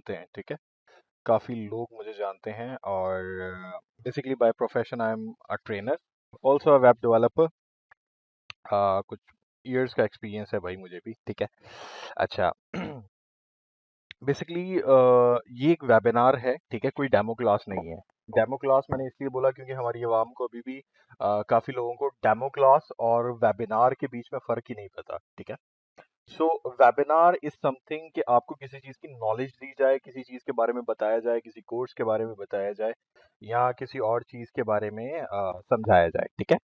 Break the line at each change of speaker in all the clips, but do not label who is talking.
जानते हैं, ठीक है। काफ़ी लोग मुझे जानते हैं और basically by profession I am a trainer, also a web developer. कुछ इयर्स का एक्सपीरियंस है भाई मुझे भी, ठीक है। अच्छा, बेसिकली ये एक वेबिनार है, ठीक है, कोई डेमो क्लास नहीं है। डेमो क्लास मैंने इसलिए बोला क्योंकि हमारी आवाम को अभी भी काफ़ी लोगों को डेमो क्लास और वेबिनार के बीच में फ़र्क ही नहीं पता, ठीक है। सो वेबिनार इज समथिंग कि आपको किसी चीज़ की नॉलेज दी जाए, किसी चीज़ के बारे में बताया जाए, किसी कोर्स के बारे में बताया जाए या किसी और चीज़ के बारे में समझाया जाए, ठीक है।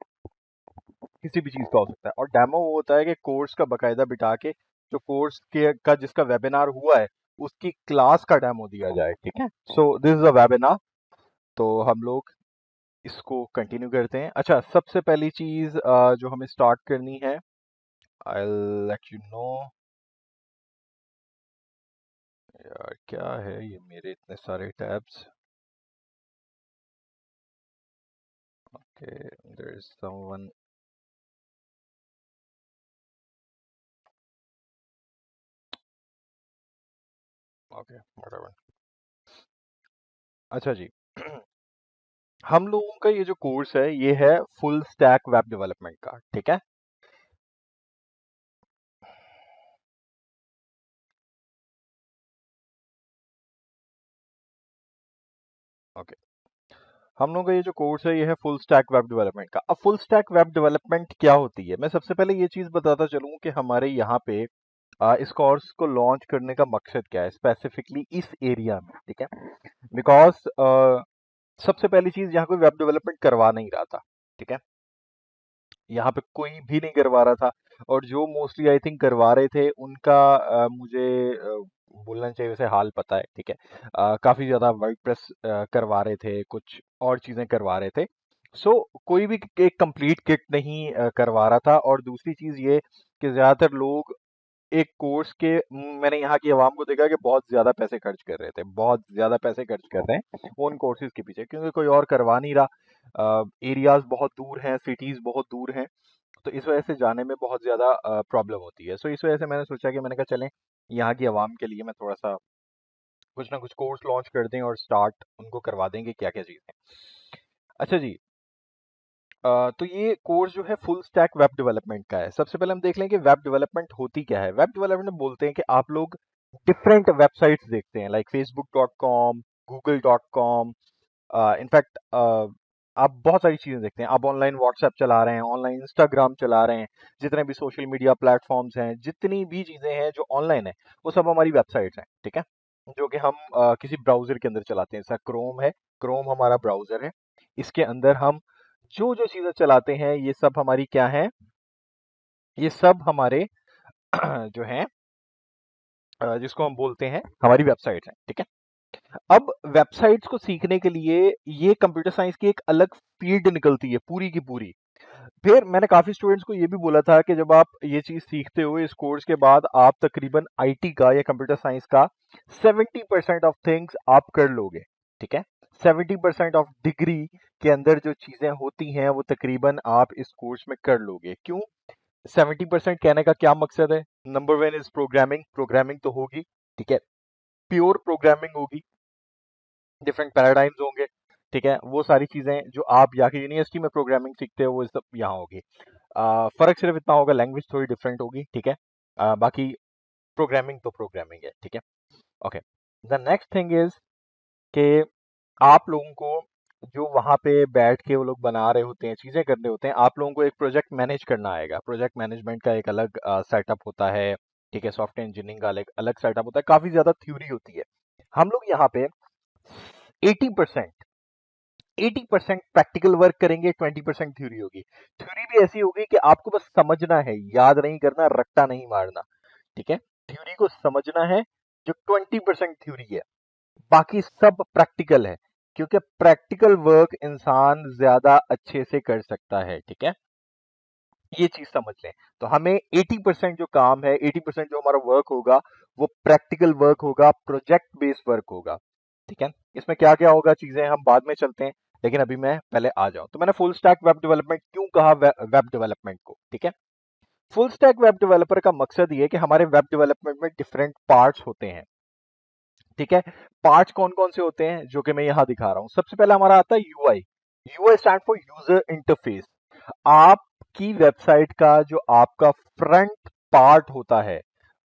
किसी भी चीज़ का हो सकता है। और डेमो वो होता है कि कोर्स का बकायदा बिठा के जो कोर्स के का जिसका वेबिनार हुआ है उसकी क्लास का डेमो दिया जाए, ठीक है। सो दिस इज अ वेबिनार। तो हम लोग इसको कंटिन्यू करते हैं। अच्छा, सबसे पहली चीज़ जो हमें स्टार्ट करनी है, आई लेट यू नो। यार क्या है ये, मेरे इतने सारे tabs. Okay, there is someone. Okay, whatever. अच्छा जी, हम लोगों का ये जो कोर्स है ये है फुल स्टैक वेब डेवलपमेंट का, ठीक है। ओके, हम लोगों का ये जो कोर्स है ये है फुल स्टैक वेब डेवलपमेंट का। अब फुल स्टैक वेब डेवलपमेंट क्या होती है, मैं सबसे पहले ये चीज़ बताता चलूँ कि हमारे यहाँ पे इस कोर्स को लॉन्च करने का मकसद क्या है स्पेसिफिकली इस एरिया में, ठीक है। बिकॉज सबसे पहली चीज़, यहाँ कोई वेब डेवलपमेंट करवा नहीं रहा था, ठीक है। यहाँ पे कोई भी नहीं करवा रहा था। और जो मोस्टली आई थिंक करवा रहे थे उनका मुझे बोलना चाहिए वैसे हाल पता है, ठीक है। काफ़ी ज़्यादा वर्डप्रेस करवा रहे थे, कुछ और चीज़ें करवा रहे थे। सो कोई भी एक कंप्लीट किट नहीं करवा रहा था। और दूसरी चीज़ ये कि ज़्यादातर लोग एक कोर्स के मैंने यहाँ की आवाम को देखा कि बहुत ज़्यादा पैसे खर्च कर रहे थे, बहुत ज़्यादा पैसे खर्च कर रहे हैं उन कोर्सेज के पीछे, क्योंकि कोई और करवा नहीं रहा। एरियाज बहुत दूर हैं, सिटीज़ बहुत दूर हैं, तो इस वजह से जाने में बहुत ज़्यादा प्रॉब्लम होती है। सो इस वजह से मैंने सोचा कि मैंने कहा चलें यहाँ की आवाम के लिए मैं थोड़ा सा कुछ ना कुछ कोर्स लॉन्च कर दें और स्टार्ट उनको करवा देंगे क्या क्या चीज़ें। अच्छा जी, तो ये कोर्स जो है फुल स्टैक वेब डेवलपमेंट का है। सबसे पहले हम देख लें कि वेब डेवलपमेंट होती क्या है। वेब डेवलपमेंट में बोलते हैं कि आप लोग डिफरेंट वेबसाइट्स देखते हैं, लाइक facebook.com, google.com। इनफैक्ट आप बहुत सारी चीज़ें देखते हैं। आप ऑनलाइन व्हाट्सएप चला रहे हैं, ऑनलाइन इंस्टाग्राम चला रहे हैं, जितने भी सोशल मीडिया प्लेटफॉर्म्स हैं, जितनी भी चीज़ें हैं जो ऑनलाइन है, वो सब हमारी वेबसाइट्स हैं, ठीक है। जो कि हम किसी ब्राउज़र के अंदर चलाते हैं। जैसा क्रोम है, क्रोम हमारा ब्राउज़र है। इसके अंदर हम जो जो चीज़ें चलाते हैं ये सब हमारी क्या है, ये सब हमारे जो हैं जिसको हम बोलते हैं हमारी वेबसाइट है, ठीक है। अब वेबसाइट्स को सीखने के लिए ये कंप्यूटर साइंस की एक अलग फील्ड निकलती है पूरी की पूरी। फिर मैंने काफी स्टूडेंट्स को ये भी बोला था कि जब आप ये चीज सीखते हो इस कोर्स के बाद आप तकरीबन आईटी का या कंप्यूटर साइंस का 70% ऑफ थिंग्स आप कर लोगे, ठीक है। 70% ऑफ डिग्री के अंदर जो चीजें होती हैं वो तकरीबन आप इस कोर्स में कर लोगे। क्यों 70% कहने का क्या मकसद है? Number one is programming, programming तो होगी, ठीक है। प्योर प्रोग्रामिंग होगी, डिफरेंट पैराडाइम्स होंगे, ठीक है। वो सारी चीजें जो आप यहाँ की यूनिवर्सिटी में प्रोग्रामिंग सीखते हो वो सब यहाँ होगी। फर्क सिर्फ इतना होगा, लैंग्वेज थोड़ी डिफरेंट होगी, ठीक है। बाकी प्रोग्रामिंग तो प्रोग्रामिंग है, ठीक है। Okay, the next thing is कि आप लोगों को जो वहाँ पे बैठ के वो लोग बना रहे होते हैं, चीज़ें कर रहे होते हैं, आप लोगों को एक प्रोजेक्ट मैनेज करना आएगा। प्रोजेक्ट मैनेजमेंट का एक अलग सेटअप होता है, ठीक है। सॉफ्टवेयर इंजीनियरिंग का अलग अलग सेटअप होता है, काफ़ी ज़्यादा थ्योरी होती है। हम लोग यहाँ पे 80% 80% प्रैक्टिकल वर्क करेंगे, 20% थ्योरी होगी। थ्योरी भी ऐसी होगी कि आपको बस समझना है, याद नहीं करना, रट्टा नहीं मारना, ठीक है। थ्योरी को समझना है, जो 20% थ्योरी है, बाकी सब प्रैक्टिकल है। क्योंकि प्रैक्टिकल वर्क इंसान ज्यादा अच्छे से कर सकता है, ठीक है। ये चीज समझ लें। तो हमें 80% जो काम है, 80% जो हमारा वर्क होगा वो प्रैक्टिकल वर्क होगा, प्रोजेक्ट बेस्ड वर्क होगा, ठीक है। इसमें क्या क्या होगा चीजें हम बाद में चलते हैं, लेकिन अभी मैं पहले आ जाऊं। तो मैंने फुल स्टैक वेब डेवलपमेंट क्यों कहा वेब डेवलपमेंट को, ठीक है। फुल स्टैक वेब डेवलपर का मकसद ये है कि हमारे वेब डेवलपमेंट में डिफरेंट पार्ट्स होते हैं, ठीक है। पार्ट्स कौन कौन से होते हैं जो कि मैं यहाँ दिखा रहा हूँ। सबसे पहले हमारा आता है UI. UI stand for user interface. आपकी वेबसाइट का जो आपका फ्रंट पार्ट होता है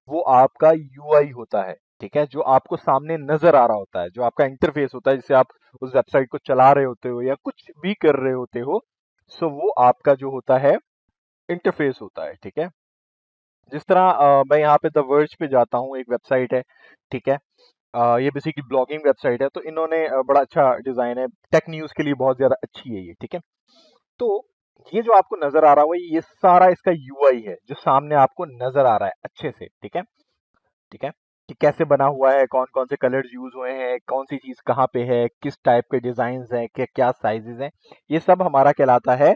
वो आपका यूआई होता है। ठीक है, जो आपको सामने नजर आ रहा होता है, जो आपका इंटरफेस होता है जिससे आप उस वेबसाइट को चला रहे होते हो या कुछ भी कर रहे होते हो, सो वो आपका जो होता है इंटरफेस होता है। ठीक है। जिस तरह मैं यहाँ पे द वर्ज पे जाता हूँ, एक वेबसाइट है। ठीक है। ये बेसिकली ब्लॉगिंग वेबसाइट है, तो इन्होंने बड़ा अच्छा डिजाइन है, टेक न्यूज के लिए बहुत ज्यादा अच्छी है ये। ठीक है। तो ये जो आपको नजर आ रहा है ये सारा इसका यूआई है जो सामने आपको नजर आ रहा है अच्छे से। ठीक है। ठीक है, कि कैसे बना हुआ है, कौन कौन से कलर्स यूज हुए हैं, कौन सी चीज कहाँ पे है, किस टाइप के डिजाइन हैं, क्या क्या साइजेस हैं, ये सब हमारा कहलाता है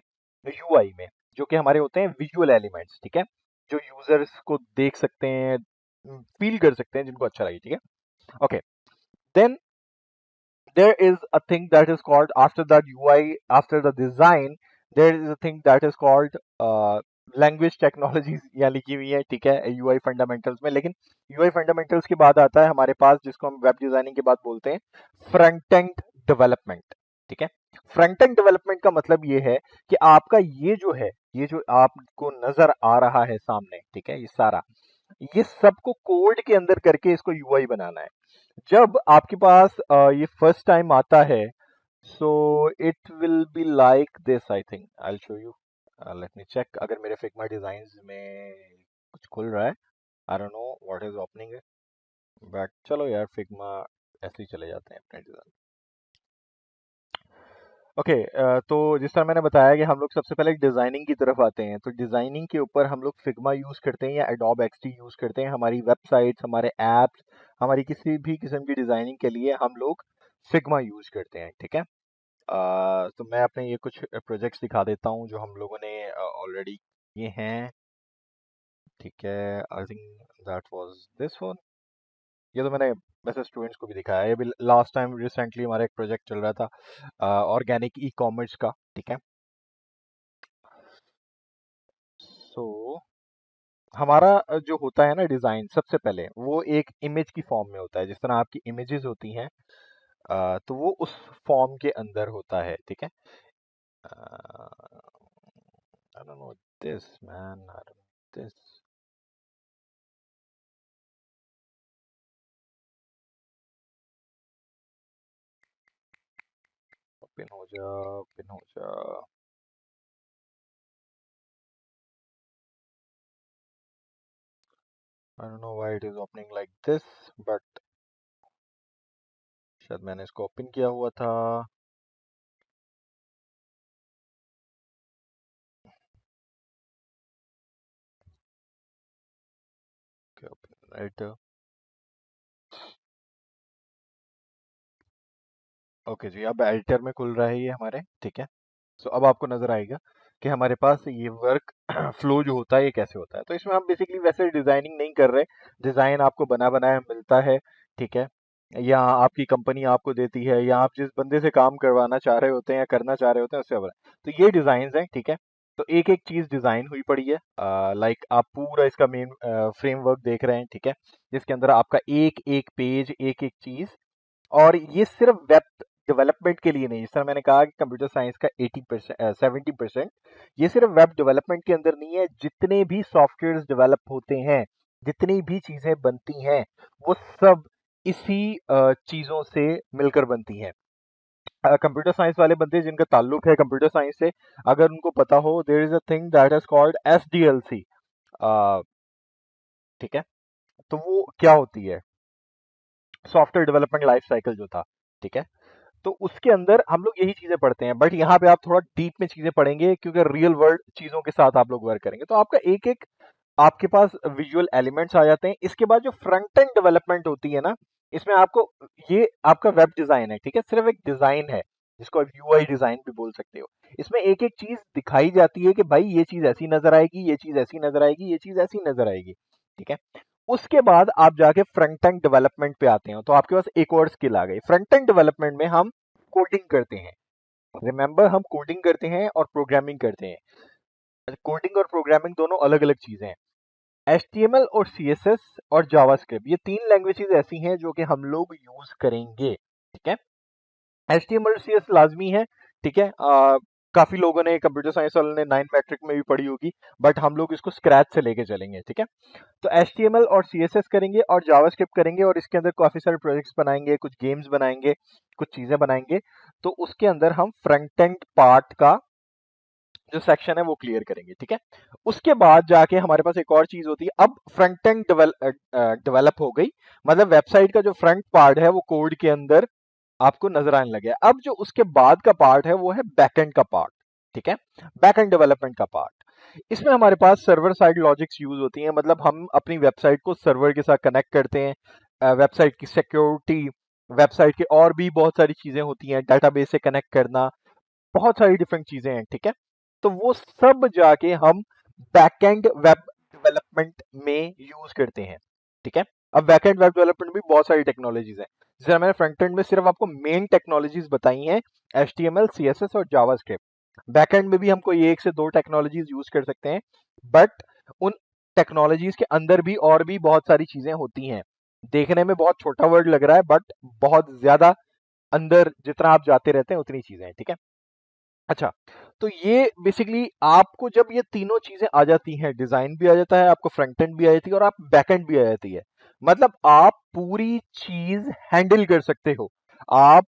यूआई में, जो कि हमारे होते हैं विजुअल एलिमेंट्स। ठीक है, जो यूजर्स को देख सकते हैं, फील कर सकते हैं, जिनको अच्छा लगे। ठीक है। Okay, then there is a thing that is called, after that UI, after the design, there is a thing that is called language technologies यहाँ लिखी हुई है। ठीक है, यूआई फंडामेंटल्स में। लेकिन यूआई फंडामेंटल्स के बाद आता है हमारे पास, जिसको हम वेब डिजाइनिंग के बाद बोलते हैं, फ्रंट एंड डेवलपमेंट। ठीक है, फ्रंट एंड डेवलपमेंट का मतलब ये है कि आपका ये जो है, ये जो आपको नजर आ रहा है सामने, ठीक है, ये सारा, ये सबको कोड के अंदर करके इसको यूआई बनाना है। जब आपके पास ये फर्स्ट टाइम आता है, so it will be like this. I think I show you, let me check अगर मेरे फिग्मा डिजाइन्स में कुछ खुल रहा है। I don't know what is opening, but चलो यार, फिग्मा ऐसे ही चले जाते हैं अपने डिजाइन। ओके, तो जिस तरह मैंने बताया कि हम लोग सबसे पहले डिजाइनिंग की तरफ आते हैं, तो डिजाइनिंग के ऊपर हम लोग फिग्मा यूज करते हैं या एडोब एक्सडी यूज करते हैं। हमारी वेबसाइट्स, हमारे एप्स, हमारी किसी भी किस्म की डिजाइनिंग के लिए हम लोग फिग्मा यूज करते हैं। ठीक है। तो मैं अपने ये कुछ प्रोजेक्ट्स दिखा देता हूँ जो हम लोगों ने ऑलरेडी किए हैं। ठीक है, I think that was this one. ये तो मैंने वैसे स्टूडेंट्स को भी दिखाया है। ये भी लास्ट टाइम रिसेंटली हमारा एक प्रोजेक्ट चल रहा था ऑर्गेनिक ई कॉमर्स का। ठीक है। सो हमारा जो होता है ना डिजाइन, सबसे पहले वो एक इमेज की फॉर्म में होता है। जिस तरह आपकी इमेजेस होती हैं, तो वो उस फॉर्म के अंदर होता है। ठीक है। I don't no this man, I don't no this. Pin हो जा, पिन हो जा। आई don't know why it is opening like this, but शायद मैंने इसको ओपन किया हुआ था। Open right. ओके जी, अब एडिटर में खुल रहा है ये हमारे। ठीक है। सो अब आपको नजर आएगा कि हमारे पास ये वर्क फ्लो जो होता है ये कैसे होता है। तो इसमें हम बेसिकली वैसे डिजाइनिंग नहीं कर रहे, डिजाइन आपको बना बनाया मिलता है। ठीक है, या आपकी कंपनी आपको देती है, या आप जिस बंदे से काम करवाना चाह रहे होते हैं या करना चाह रहे होते हैं उससे हो रहा है। तो ये डिजाइन हैं। ठीक है। तो एक एक चीज डिजाइन हुई पड़ी है। लाइक आप पूरा इसका मेन फ्रेमवर्क देख रहे हैं। ठीक है, जिसके अंदर आपका एक एक पेज, एक एक चीज, और ये सिर्फ वेब डेवलपमेंट के लिए नहीं। जिस तरह मैंने कहा कि कंप्यूटर साइंस का 80%, 70%, ये सिर्फ वेब डेवलपमेंट के अंदर नहीं है। जितने भी सॉफ्टवेयर डेवलप होते हैं, जितनी भी चीजें बनती हैं, वो सब इसी चीजों से मिलकर बनती हैं। कंप्यूटर साइंस वाले बंदे जिनका ताल्लुक है कंप्यूटर साइंस से, अगर उनको पता हो, there is a thing that is called SDLC। ठीक है, तो वो क्या होती है, सॉफ्टवेयर डेवलपमेंट लाइफ साइकिल जो था। ठीक है, तो उसके अंदर हम लोग यही चीजें पढ़ते हैं, बट यहाँ पे आप थोड़ा डीप में चीजें पढ़ेंगे क्योंकि रियल वर्ल्ड चीजों के साथ आप लोग वर्क करेंगे। तो आपका एक एक आपके पास विजुअल एलिमेंट्स आ जाते हैं। इसके बाद जो फ्रंट एंड डेवलपमेंट होती है ना, इसमें आपको, ये आपका वेब डिजाइन है। ठीक है, सिर्फ एक डिजाइन है जिसको आप यूआई डिजाइन भी बोल सकते हो। इसमें एक एक चीज दिखाई जाती है कि भाई ये चीज ऐसी नजर आएगी, ये चीज ऐसी नजर आएगी, ये चीज ऐसी नजर आएगी। ठीक है, उसके बाद आप जाके फ्रंट एंड डेवलपमेंट पे आते हैं, तो आपके पास एक और स्किल आ गई। फ्रंट एंड डेवलपमेंट में हम कोडिंग करते हैं। रिमेंबर, हम कोडिंग करते हैं और प्रोग्रामिंग करते हैं। कोडिंग और प्रोग्रामिंग दोनों अलग अलग चीजें हैं। HTML और CSS और जावास्क्रिप्ट, ये तीन लैंग्वेजेस ऐसी हैं जो कि हम लोग यूज करेंगे। ठीक है, HTML और CS लाजमी है। ठीक है, काफी लोगों ने, कंप्यूटर साइंस वालों ने 9 मैट्रिक में भी पढ़ी होगी, बट हम लोग इसको स्क्रैच से लेके चलेंगे। ठीक है, तो HTML और CSS करेंगे और जावास्क्रिप्ट करेंगे और इसके अंदर काफी सारे प्रोजेक्ट्स बनाएंगे, कुछ गेम्स बनाएंगे, कुछ चीजें बनाएंगे। तो उसके अंदर हम फ्रंट एंड पार्ट का जो सेक्शन है वो क्लियर करेंगे। ठीक है, उसके बाद जाके हमारे पास एक और चीज होती है। अब फ्रंट एंड डेवलप हो गई, मतलब वेबसाइट का जो फ्रंट पार्ट है वो कोड के अंदर आपको नजर आने लगे। अब जो उसके बाद का पार्ट है वो है बैकएंड का पार्ट। ठीक है, बैकएंड डेवलपमेंट का पार्ट। इसमें हमारे पास सर्वर साइड लॉजिक्स यूज होती हैं, मतलब हम अपनी वेबसाइट को सर्वर के साथ कनेक्ट करते हैं, वेबसाइट की सिक्योरिटी, वेबसाइट के और भी बहुत सारी चीजें होती हैं, डाटाबेस से कनेक्ट करना, बहुत सारी डिफरेंट चीजें हैं। ठीक है, तो वो सब जाके हम बैकएंड वेब डेवलपमेंट में यूज करते हैं। ठीक है, अब बैकएंड वेब डेवलपमेंट भी बहुत सारी टेक्नोलॉजीज हैं। जैसे मैंने फ्रंट एंड में सिर्फ आपको मेन टेक्नोलॉजीज बताई हैं, HTML, CSS और जावास्क्रिप्ट। बैकएंड में भी हम कोई एक से दो टेक्नोलॉजीज यूज कर सकते हैं, बट उन टेक्नोलॉजीज के अंदर भी और भी बहुत सारी चीजें होती हैं। देखने में बहुत छोटा वर्ड लग रहा है, बट बहुत ज्यादा अंदर जितना आप जाते रहते हैं उतनी चीजें हैं। ठीक है, अच्छा, तो ये बेसिकली आपको जब ये तीनों चीजें आ जाती हैं, डिजाइन भी आ जाता है, आपको फ्रंट एंड भी आ जाती है और आप बैक एंड भी आ जाती है, मतलब आप पूरी चीज हैंडल कर सकते हो, आप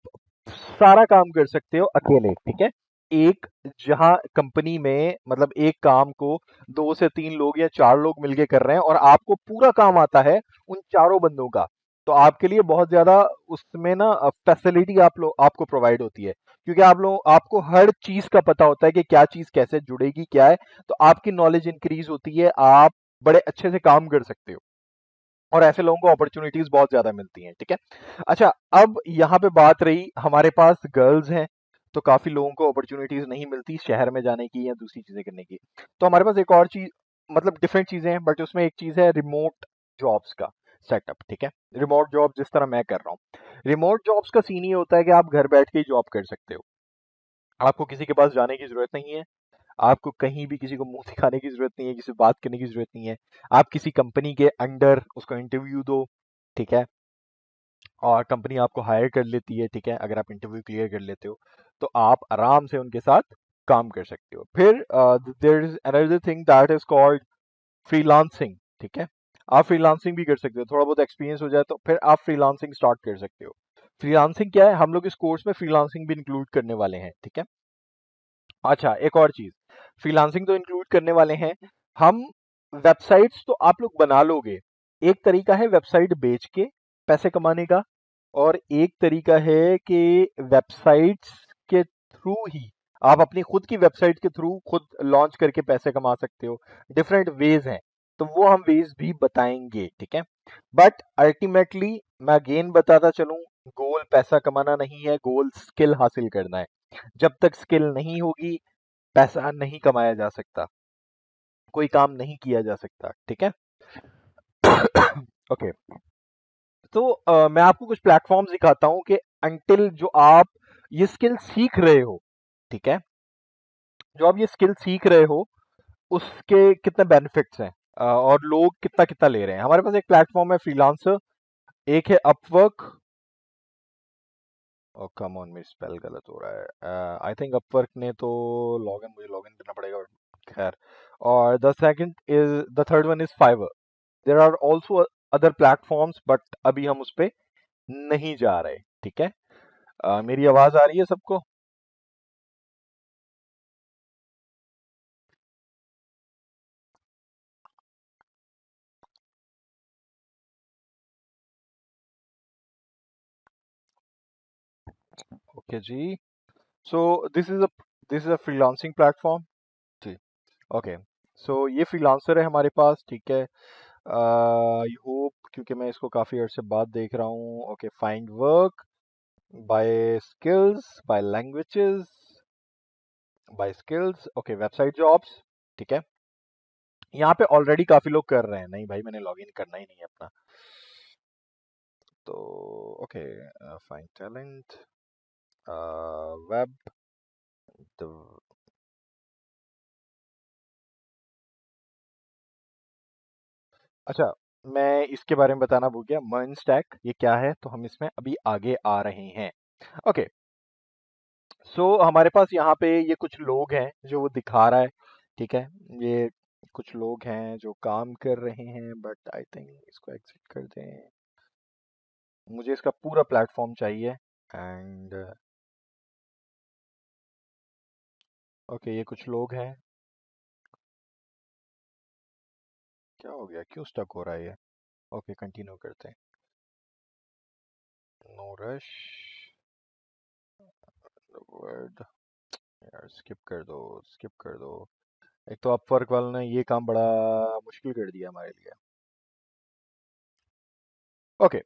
सारा काम कर सकते हो अकेले। ठीक है, एक जहां कंपनी में मतलब एक काम को 2 से 3 लोग या 4 लोग मिलके कर रहे हैं और आपको पूरा काम आता है उन चारों बंदों का, तो आपके लिए बहुत ज्यादा उसमें ना फैसिलिटी आप लोग आपको प्रोवाइड होती है, क्योंकि आप लोग आपको हर चीज का पता होता है कि क्या चीज कैसे जुड़ेगी क्या है, तो आपकी नॉलेज इंक्रीज होती है, आप बड़े अच्छे से काम कर सकते हो और ऐसे लोगों को अपॉर्चुनिटीज बहुत ज्यादा मिलती हैं। ठीक है, अच्छा, अब यहाँ पे बात रही हमारे पास गर्ल्स हैं, तो काफी लोगों को अपॉर्चुनिटीज नहीं मिलती शहर में जाने की या दूसरी चीजें करने की, तो हमारे पास एक और चीज, मतलब डिफरेंट चीजें हैं, बट उसमें एक चीज है रिमोट जॉब्स का सेटअप। ठीक है, रिमोट जॉब जिस तरह मैं कर रहा हूँ, रिमोट जॉब्स का सीन ये होता है कि आप घर बैठ के ही जॉब कर सकते हो, आपको किसी के पास जाने की जरूरत नहीं है, आपको कहीं भी किसी को मुंह दिखाने की जरूरत नहीं है, किसी से बात करने की जरूरत नहीं है, आप किसी कंपनी के अंडर उसको इंटरव्यू दो। ठीक है, और कंपनी आपको हायर कर लेती है। ठीक है, अगर आप इंटरव्यू क्लियर कर लेते हो तो आप आराम से उनके साथ काम कर सकते हो। फिर there is another thing that is called freelancing. ठीक है, आप फ्रीलांसिंग भी कर सकते हो, थोड़ा बहुत एक्सपीरियंस हो जाए तो फिर आप फ्रीलांसिंग स्टार्ट कर सकते हो। फ्रीलांसिंग क्या है, हम लोग इस कोर्स में फ्रीलांसिंग भी इंक्लूड करने वाले हैं। ठीक है, अच्छा, एक और चीज, फ्रीलांसिंग तो इंक्लूड करने वाले हैं हम, वेबसाइट्स तो आप लोग बना लोगे। एक तरीका है वेबसाइट बेच के पैसे कमाने का, और एक तरीका है कि वेबसाइट्स के थ्रू ही आप अपनी खुद की वेबसाइट के थ्रू खुद लॉन्च करके पैसे कमा सकते हो। डिफरेंट वेज हैं, तो वो हम वेज भी बताएंगे। ठीक है, बट अल्टीमेटली मैं अगेन बताता चलूं, गोल पैसा कमाना नहीं है, गोल स्किल हासिल करना है। जब तक स्किल नहीं होगी पैसा नहीं कमाया जा सकता, कोई काम नहीं किया जा सकता। ठीक है, ओके, तो मैं आपको कुछ प्लेटफॉर्म दिखाता हूं कि अंटिल जो आप ये स्किल सीख रहे हो, ठीक है, जो आप ये स्किल सीख रहे हो उसके कितने बेनिफिट्स हैं, और लोग कितना कितना ले रहे हैं। हमारे पास एक प्लेटफॉर्म है फ्रीलांसर, एक है अपवर्क। ओ कम ऑन, मेरी स्पेल गलत हो रहा है, आई थिंक अपवर्क ने तो लॉगिन, मुझे लॉगिन करना पड़ेगा, खैर। और the second is, the third one is Fiverr. There are also other platforms, but अभी हम उस पे नहीं जा रहे। ठीक है, मेरी आवाज आ रही है सबको? ओके जी, so this is a freelancing platform जी। ओके, सो ये फ्रीलांसर है हमारे पास। ठीक है, आई होप, क्योंकि मैं इसको काफी अर्से बाद देख रहा हूँ। Okay, find work by skills, by languages, by skills, okay, website jobs. ठीक है, यहाँ पे ऑलरेडी काफी लोग कर रहे हैं। नहीं भाई, मैंने लॉगिन करना ही नहीं है अपना, तो ओके, फाइंड टैलेंट, वेब, अच्छा, मैं इसके बारे में बताना भूल गया, मर्न स्टैक ये क्या है, तो हम इसमें अभी आगे आ रहे हैं। ओके, सो हमारे पास यहाँ पे ये कुछ लोग हैं जो वो दिखा रहा है, ठीक है। ये कुछ लोग हैं जो काम कर रहे हैं, बट आई थिंक इसको एग्जिट कर दें। मुझे इसका पूरा प्लेटफॉर्म चाहिए। एंड ओके, ये कुछ लोग हैं। क्या हो गया, क्यों स्टक हो रहा है ये? ओके, कंटिन्यू करते हैं। No rush word. यार स्किप कर दो, स्किप कर दो। एक तो अपवर्क वालों ने ये काम बड़ा मुश्किल कर दिया हमारे लिए। ओके,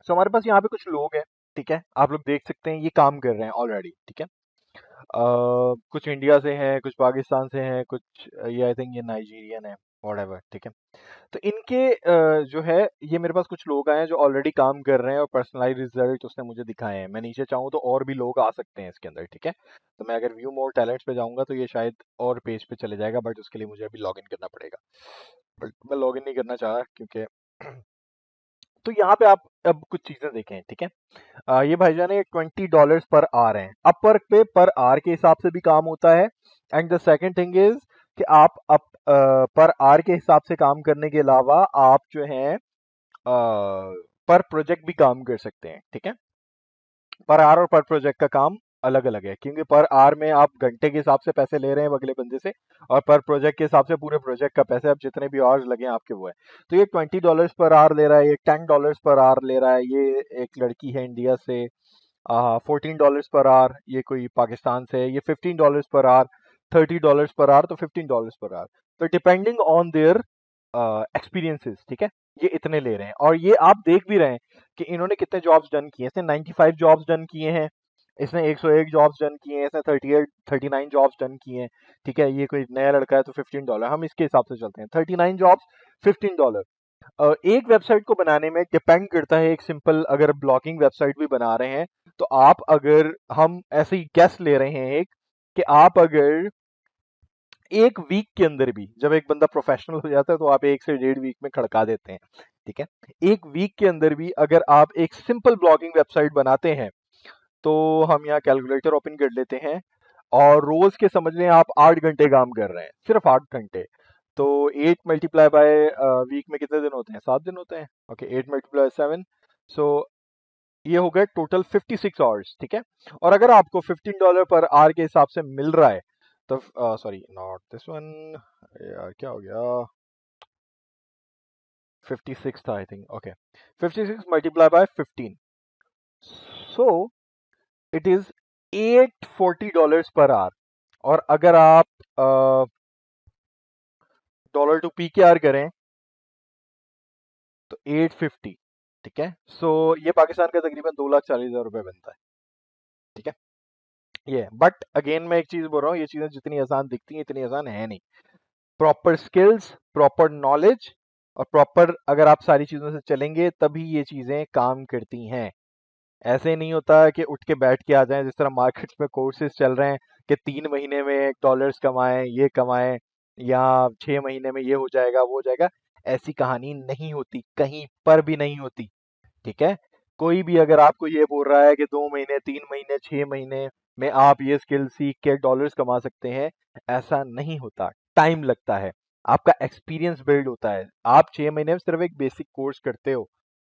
सो हमारे पास यहाँ पे कुछ लोग हैं, ठीक है। आप लोग देख सकते हैं ये काम कर रहे हैं ऑलरेडी, ठीक है। कुछ इंडिया से हैं, कुछ पाकिस्तान से हैं, कुछ ये आई थिंक ये नाइजीरियन है, व्हाटएवर, ठीक है। तो इनके जो है, ये मेरे पास कुछ लोग आए हैं जो ऑलरेडी काम कर रहे हैं और पर्सनलाइज रिजल्ट उसने मुझे दिखाए हैं। मैं नीचे चाहूँ तो और भी लोग आ सकते हैं इसके अंदर, ठीक है। तो मैं अगर व्यू मोर टैलेंट्स पे जाऊंगा तो ये शायद और पेज पे चले जाएगा, बट उसके लिए मुझे अभी लॉग इन करना पड़ेगा। बट मैं लॉग इन नहीं करना चाह रहा क्योंकि तो यहाँ पे आप अब कुछ चीजें देखें, ठीक है। ये भाईजान ये $20 पर आर हैं। अपवर्क पे पर आर के हिसाब से भी काम होता है। And the second thing is कि आप पर आर के हिसाब से काम करने के अलावा आप जो है पर प्रोजेक्ट भी काम कर सकते हैं, ठीक है। पर आर और पर प्रोजेक्ट का काम अलग अलग है, क्योंकि पर आर में आप घंटे के हिसाब से पैसे ले रहे हैं अगले बंदे से, और पर प्रोजेक्ट के हिसाब से पूरे प्रोजेक्ट का पैसे, अब जितने भी आवर्स लगे हैं आपके वो है। तो ये $20 पर आर ले रहा है, ये $10 पर आर ले रहा है। ये एक लड़की है इंडिया से, $14 पर आवर, ये कोई पाकिस्तान से है। ये $15 पर आवर, $30 पर आवर, तो $15 पर आवर। तो डिपेंडिंग ऑन देयर एक्सपीरियंसेस, ठीक है, ये इतने ले रहे हैं। और ये आप देख भी रहे हैं कि इन्होंने कितने जॉब्स डन किए हैं। इसने 95 जॉब्स डन किए हैं, इसने 101 जॉब्स डन किए हैं, इसने 39 जॉब्स डन किए हैं, ठीक है। ये कोई नया लड़का है तो $15, हम इसके हिसाब से चलते हैं। 39 जॉब्स, $15। एक वेबसाइट को बनाने में डिपेंड करता है, एक सिंपल अगर ब्लॉगिंग वेबसाइट भी बना रहे हैं तो आप अगर, हम ऐसे ही गेस ले रहे हैं एक, कि आप अगर एक वीक के अंदर भी, जब एक बंदा प्रोफेशनल हो जाता है तो आप 1 से 1.5 वीक में खड़का देते हैं, ठीक है। एक वीक के अंदर भी अगर आप एक सिंपल ब्लॉगिंग वेबसाइट बनाते हैं, तो हम यहाँ कैलकुलेटर ओपन कर लेते हैं, और रोज के समझ लें आप 8 घंटे काम कर रहे हैं, सिर्फ 8 घंटे। तो 8 मल्टीप्लाई बाय वीक में कितने दिन होते हैं? 7 दिन होते हैं। ओके, 8 मल्टीप्लाई 7, सो ये हो गए टोटल 56 आवर्स, ठीक है। और अगर आपको $15 पर आवर के हिसाब से मिल रहा है, तो सॉरी नॉट दिस वन, यार क्या हो गया, 56 था I think. Okay, 56 multiply by 15, so it is $840 per hour. और अगर आप डॉलर टू पी के आर करें तो 850, ठीक है। सो ये पाकिस्तान का तकरीबन 2,40,000 रुपए बनता है, ठीक है। ये बट अगेन मैं एक चीज बोल रहा हूँ, ये चीजें जितनी आसान दिखती हैं इतनी आसान है नहीं। प्रॉपर स्किल्स, प्रॉपर नॉलेज, और प्रॉपर अगर आप सारी चीजों से चलेंगे तभी ये चीजें काम करती हैं। ऐसे नहीं होता कि उठ के बैठ के आ जाएं, जिस तरह मार्केट्स में कोर्सेज चल रहे हैं कि 3 महीने में डॉलर्स कमाएं, ये कमाएं, या 6 महीने में ये हो जाएगा वो हो जाएगा। ऐसी कहानी नहीं होती, कहीं पर भी नहीं होती, ठीक है। कोई भी अगर आपको ये बोल रहा है कि 2 महीने, 3 महीने, 6 महीने में आप ये स्किल सीख के डॉलर्स कमा सकते हैं, ऐसा नहीं होता। टाइम लगता है, आपका एक्सपीरियंस बिल्ड होता है। आप 6 महीने में सिर्फ एक बेसिक कोर्स करते हो,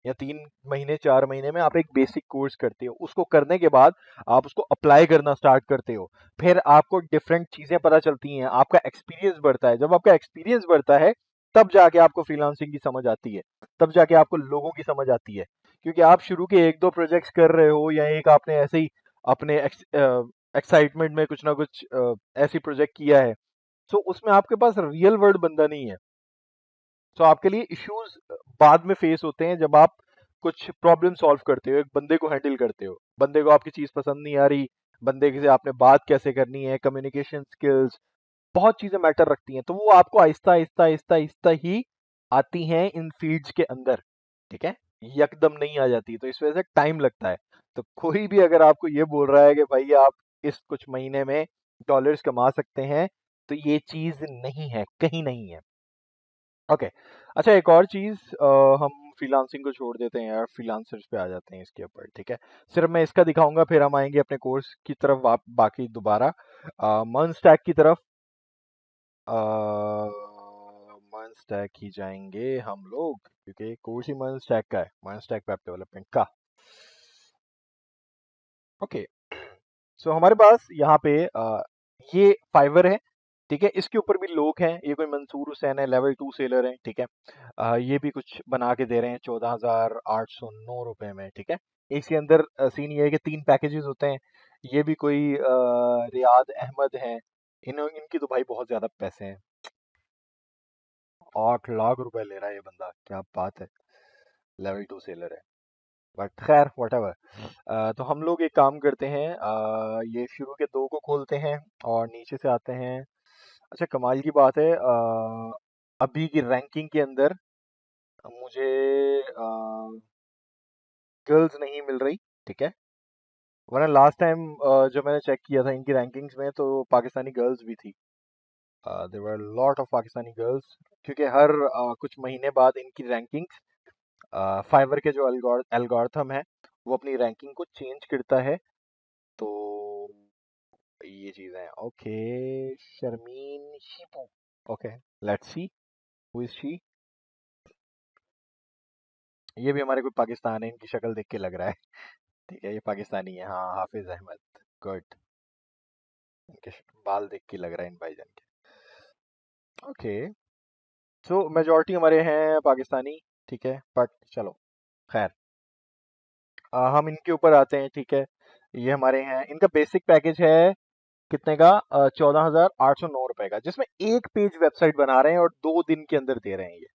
या 3 महीने, 4 महीने में आप एक बेसिक कोर्स करते हो। उसको करने के बाद आप उसको अप्लाई करना स्टार्ट करते हो, फिर आपको डिफरेंट चीजें पता चलती हैं, आपका एक्सपीरियंस बढ़ता है। जब आपका एक्सपीरियंस बढ़ता है तब जाके आपको फ्रीलांसिंग की समझ आती है, तब जाके आपको लोगों की समझ आती है। क्योंकि आप शुरू के 1-2 प्रोजेक्ट्स कर रहे हो, या एक आपने ऐसे ही अपने एक्साइटमेंट में कुछ ना कुछ ऐसी प्रोजेक्ट किया है, तो उसमें आपके पास रियल वर्ल्ड बंदा नहीं है। तो आपके लिए इश्यूज बाद में फेस होते हैं, जब आप कुछ प्रॉब्लम सॉल्व करते हो, एक बंदे को हैंडल करते हो, बंदे को आपकी चीज पसंद नहीं आ रही, बंदे से आपने बात कैसे करनी है, कम्युनिकेशन स्किल्स, बहुत चीजें मैटर रखती हैं। तो वो आपको आहिस्ता आहिस्ता आहिस्ता आहिस्ता ही आती हैं इन फील्ड्स के अंदर, ठीक है। यकदम नहीं आ जाती, तो इस वजह से टाइम लगता है। तो कोई भी अगर आपको ये बोल रहा है कि भाई आप इस कुछ महीने में डॉलर्स कमा सकते हैं, तो ये चीज नहीं है, कहीं नहीं है। ओके। अच्छा, एक और चीज, हम फ्रीलांसिंग को छोड़ देते हैं यार, फ्रीलांसर्स पे आ जाते हैं इसके ऊपर, ठीक है। सिर्फ मैं इसका दिखाऊंगा, फिर हम आएंगे अपने कोर्स की तरफ बाकी दोबारा मर्न स्टैक की तरफ। मर्न स्टैक ही जाएंगे हम लोग, क्योंकि कोर्स ही मर्न स्टैक का है, मर्न स्टैक वेब डेवलपमेंट का। ओके। सो हमारे पास यहाँ पे ये फाइवर है, ठीक है। इसके ऊपर भी लोग हैं, ये कोई मंसूर हुसैन है, लेवल 2 सेलर है, ठीक है। ये भी कुछ बना के दे रहे हैं 14,809 रुपए में, ठीक है। इसके अंदर सीन ये है कि 3 पैकेजेस होते हैं। ये भी कोई रियाद अहमद है, इनकी तो भाई बहुत ज्यादा पैसे हैं। 8 लाख रुपए ले रहा है ये बंदा, क्या बात है। लेवल 2 सेलर है, बट खैर व्हाटएवर। तो हम लोग एक काम करते हैं, ये शुरू के 2 को खोलते हैं और नीचे से आते हैं। अच्छा, कमाल की बात है, अभी की रैंकिंग के अंदर मुझे गर्ल्स नहीं मिल रही, ठीक है। वरना लास्ट टाइम जब मैंने चेक किया था इनकी रैंकिंग्स में, तो पाकिस्तानी गर्ल्स भी थी। There were lot of Pakistani girls, क्योंकि हर कुछ महीने बाद इनकी रैंकिंग्स, फाइवर के जो एल्गोरिथम है वो अपनी रैंकिंग को चेंज करता है। तो ये चीज़ है। Okay, Sharmin Shipu. Okay, let's see who is she. ये भी हमारे कोई पाकिस्तान है, इनकी शक्ल देख के लग रहा है। ठीक है, ये पाकिस्तानी है, हाँ, हाफिज अहमद। गुड। इनके बाल देख के लग रहा है इन भाईजान के। ओके। सो मेजोरिटी हमारे हैं पाकिस्तानी, ठीक है, बट चलो खैर। हम इनके ऊपर आते हैं, ठीक है। ये हमारे हैं, इनका बेसिक पैकेज है कितने का, 14,809 रुपए का, जिसमें एक पेज वेबसाइट बना रहे हैं और 2 दिन के अंदर दे रहे हैं ये।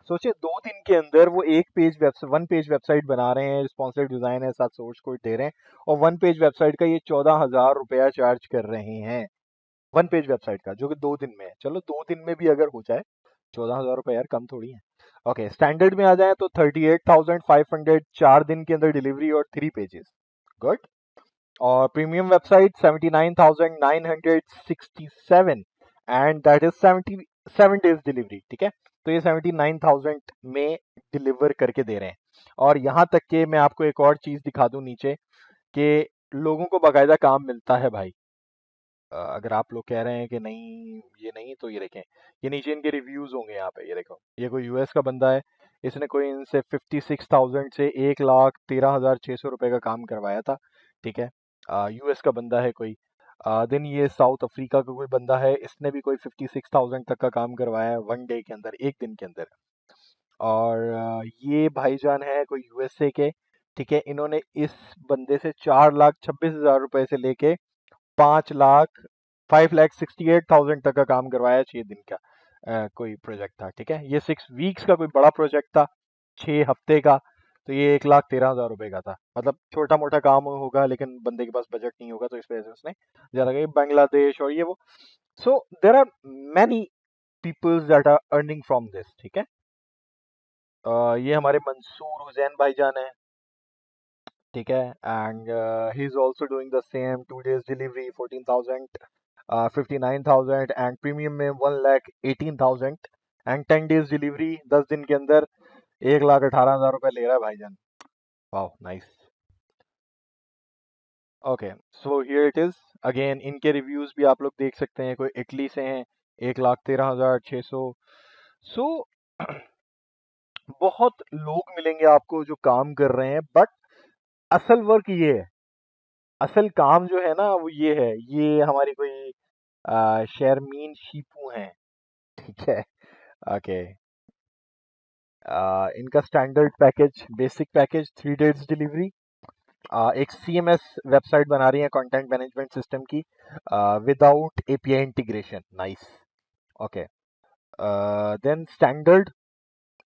सोचिए, 2 दिन के अंदर वो एक पेज वेबसाइट, 1 पेज वेबसाइट बना रहे हैं, रिस्पॉन्सिव डिजाइन है, साथ सोर्स कोड दे रहे हैं, और 1 पेज वेबसाइट का ये 14,000 रुपया चार्ज कर रहे हैं। 1 पेज वेबसाइट का, जो कि 2 दिन में है। चलो 2 दिन में भी अगर हो जाए 14,000 रुपये, यार कम थोड़ी है। ओके, स्टैंडर्ड में आ जाए तो 38,500, 4 दिन के अंदर डिलीवरी और 3 पेजेस। गुड। और premium website 79,967, and that is 77 days delivery, ठीक है। तो ये 79,000 में डिलीवर करके दे रहे हैं। और यहाँ तक कि मैं आपको एक और चीज दिखा दूं नीचे, कि लोगों को बाकायदा काम मिलता है भाई। अगर आप लोग कह रहे हैं कि नहीं ये नहीं, तो ये देखें, ये नीचे इनके रिव्यूज होंगे यहाँ पे, ये देखो, ये कोई यूएस का बंदा है। इसने कोई इनसे 56,000 से 1,13,600 रुपए का काम करवाया था, ठीक है। यूएस का बंदा है कोई। देन ये साउथ अफ्रीका का कोई बंदा है, इसने भी कोई 56,000 तक का काम करवाया है 1 डे के अंदर, 1 दिन के अंदर। और ये भाईजान है कोई यूएसए के, ठीक है। इन्होंने इस बंदे से 4,26,000 रुपए से लेके 5,68,000 तक का काम करवाया 6 दिन का। कोई प्रोजेक्ट था, ठीक है। ये 6 वीक्स का कोई बड़ा प्रोजेक्ट था, 6 हफ्ते का। तो ये 1,13,000 रुपए का था, मतलब छोटा मोटा काम होगा, लेकिन बंदे के पास बजट नहीं होगा, तो इस वजह से उसने ज्यादा कही, बांग्लादेश और ये वो। So there are many peoples that are earning from this, ठीक है। ये हमारे मंसूर हुसैन भाईजान है, ठीक है। And he is also doing the same, 2 days delivery 14,000, 59,000, and premium में 1,18,000, एंड 10 डेज डिलीवरी, 10 दिन के अंदर 1,18,000 रुपये ले रहा है भाईजान। वाह, nice. Okay, so here it is again, इनके रिव्यूज भी आप लोग देख सकते हैं, कोई इटली से हैं, 1,13,600। सो बहुत लोग मिलेंगे आपको जो काम कर रहे हैं, बट असल वर्क ये है, असल काम जो है ना वो ये है, ये हमारी कोई शर्मीन शीपू हैं, ठीक है। ओके। इनका standard package, basic package 3 days delivery, एक सीएमएस वेबसाइट बना रही है, कंटेंट मैनेजमेंट सिस्टम की, without API integration, nice. Okay. Then standard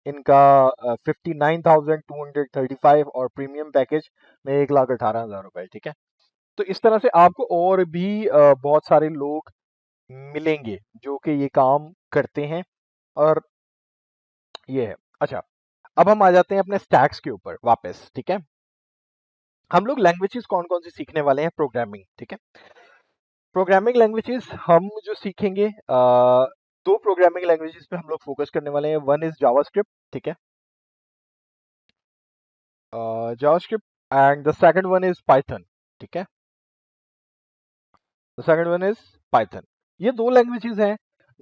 इनका 59,235, और प्रीमियम पैकेज में 1,18,000 रुपए, ठीक है। तो इस तरह से आपको और भी बहुत सारे लोग मिलेंगे जो कि ये काम करते हैं, और ये है। अच्छा, अब हम आ जाते हैं अपने स्टैक्स के ऊपर वापस, ठीक है। हम लोग लैंग्वेजेस कौन कौन सी सीखने वाले हैं, प्रोग्रामिंग, ठीक है। प्रोग्रामिंग लैंग्वेजेस हम जो सीखेंगे, दो प्रोग्रामिंग लैंग्वेजेस पे हम लोग फोकस करने वाले हैं। वन इज जावास्क्रिप्ट, ठीक है, JavaScript, and the second one is Python, ठीक है, the second one is Python. ये दो लैंग्वेजेस हैं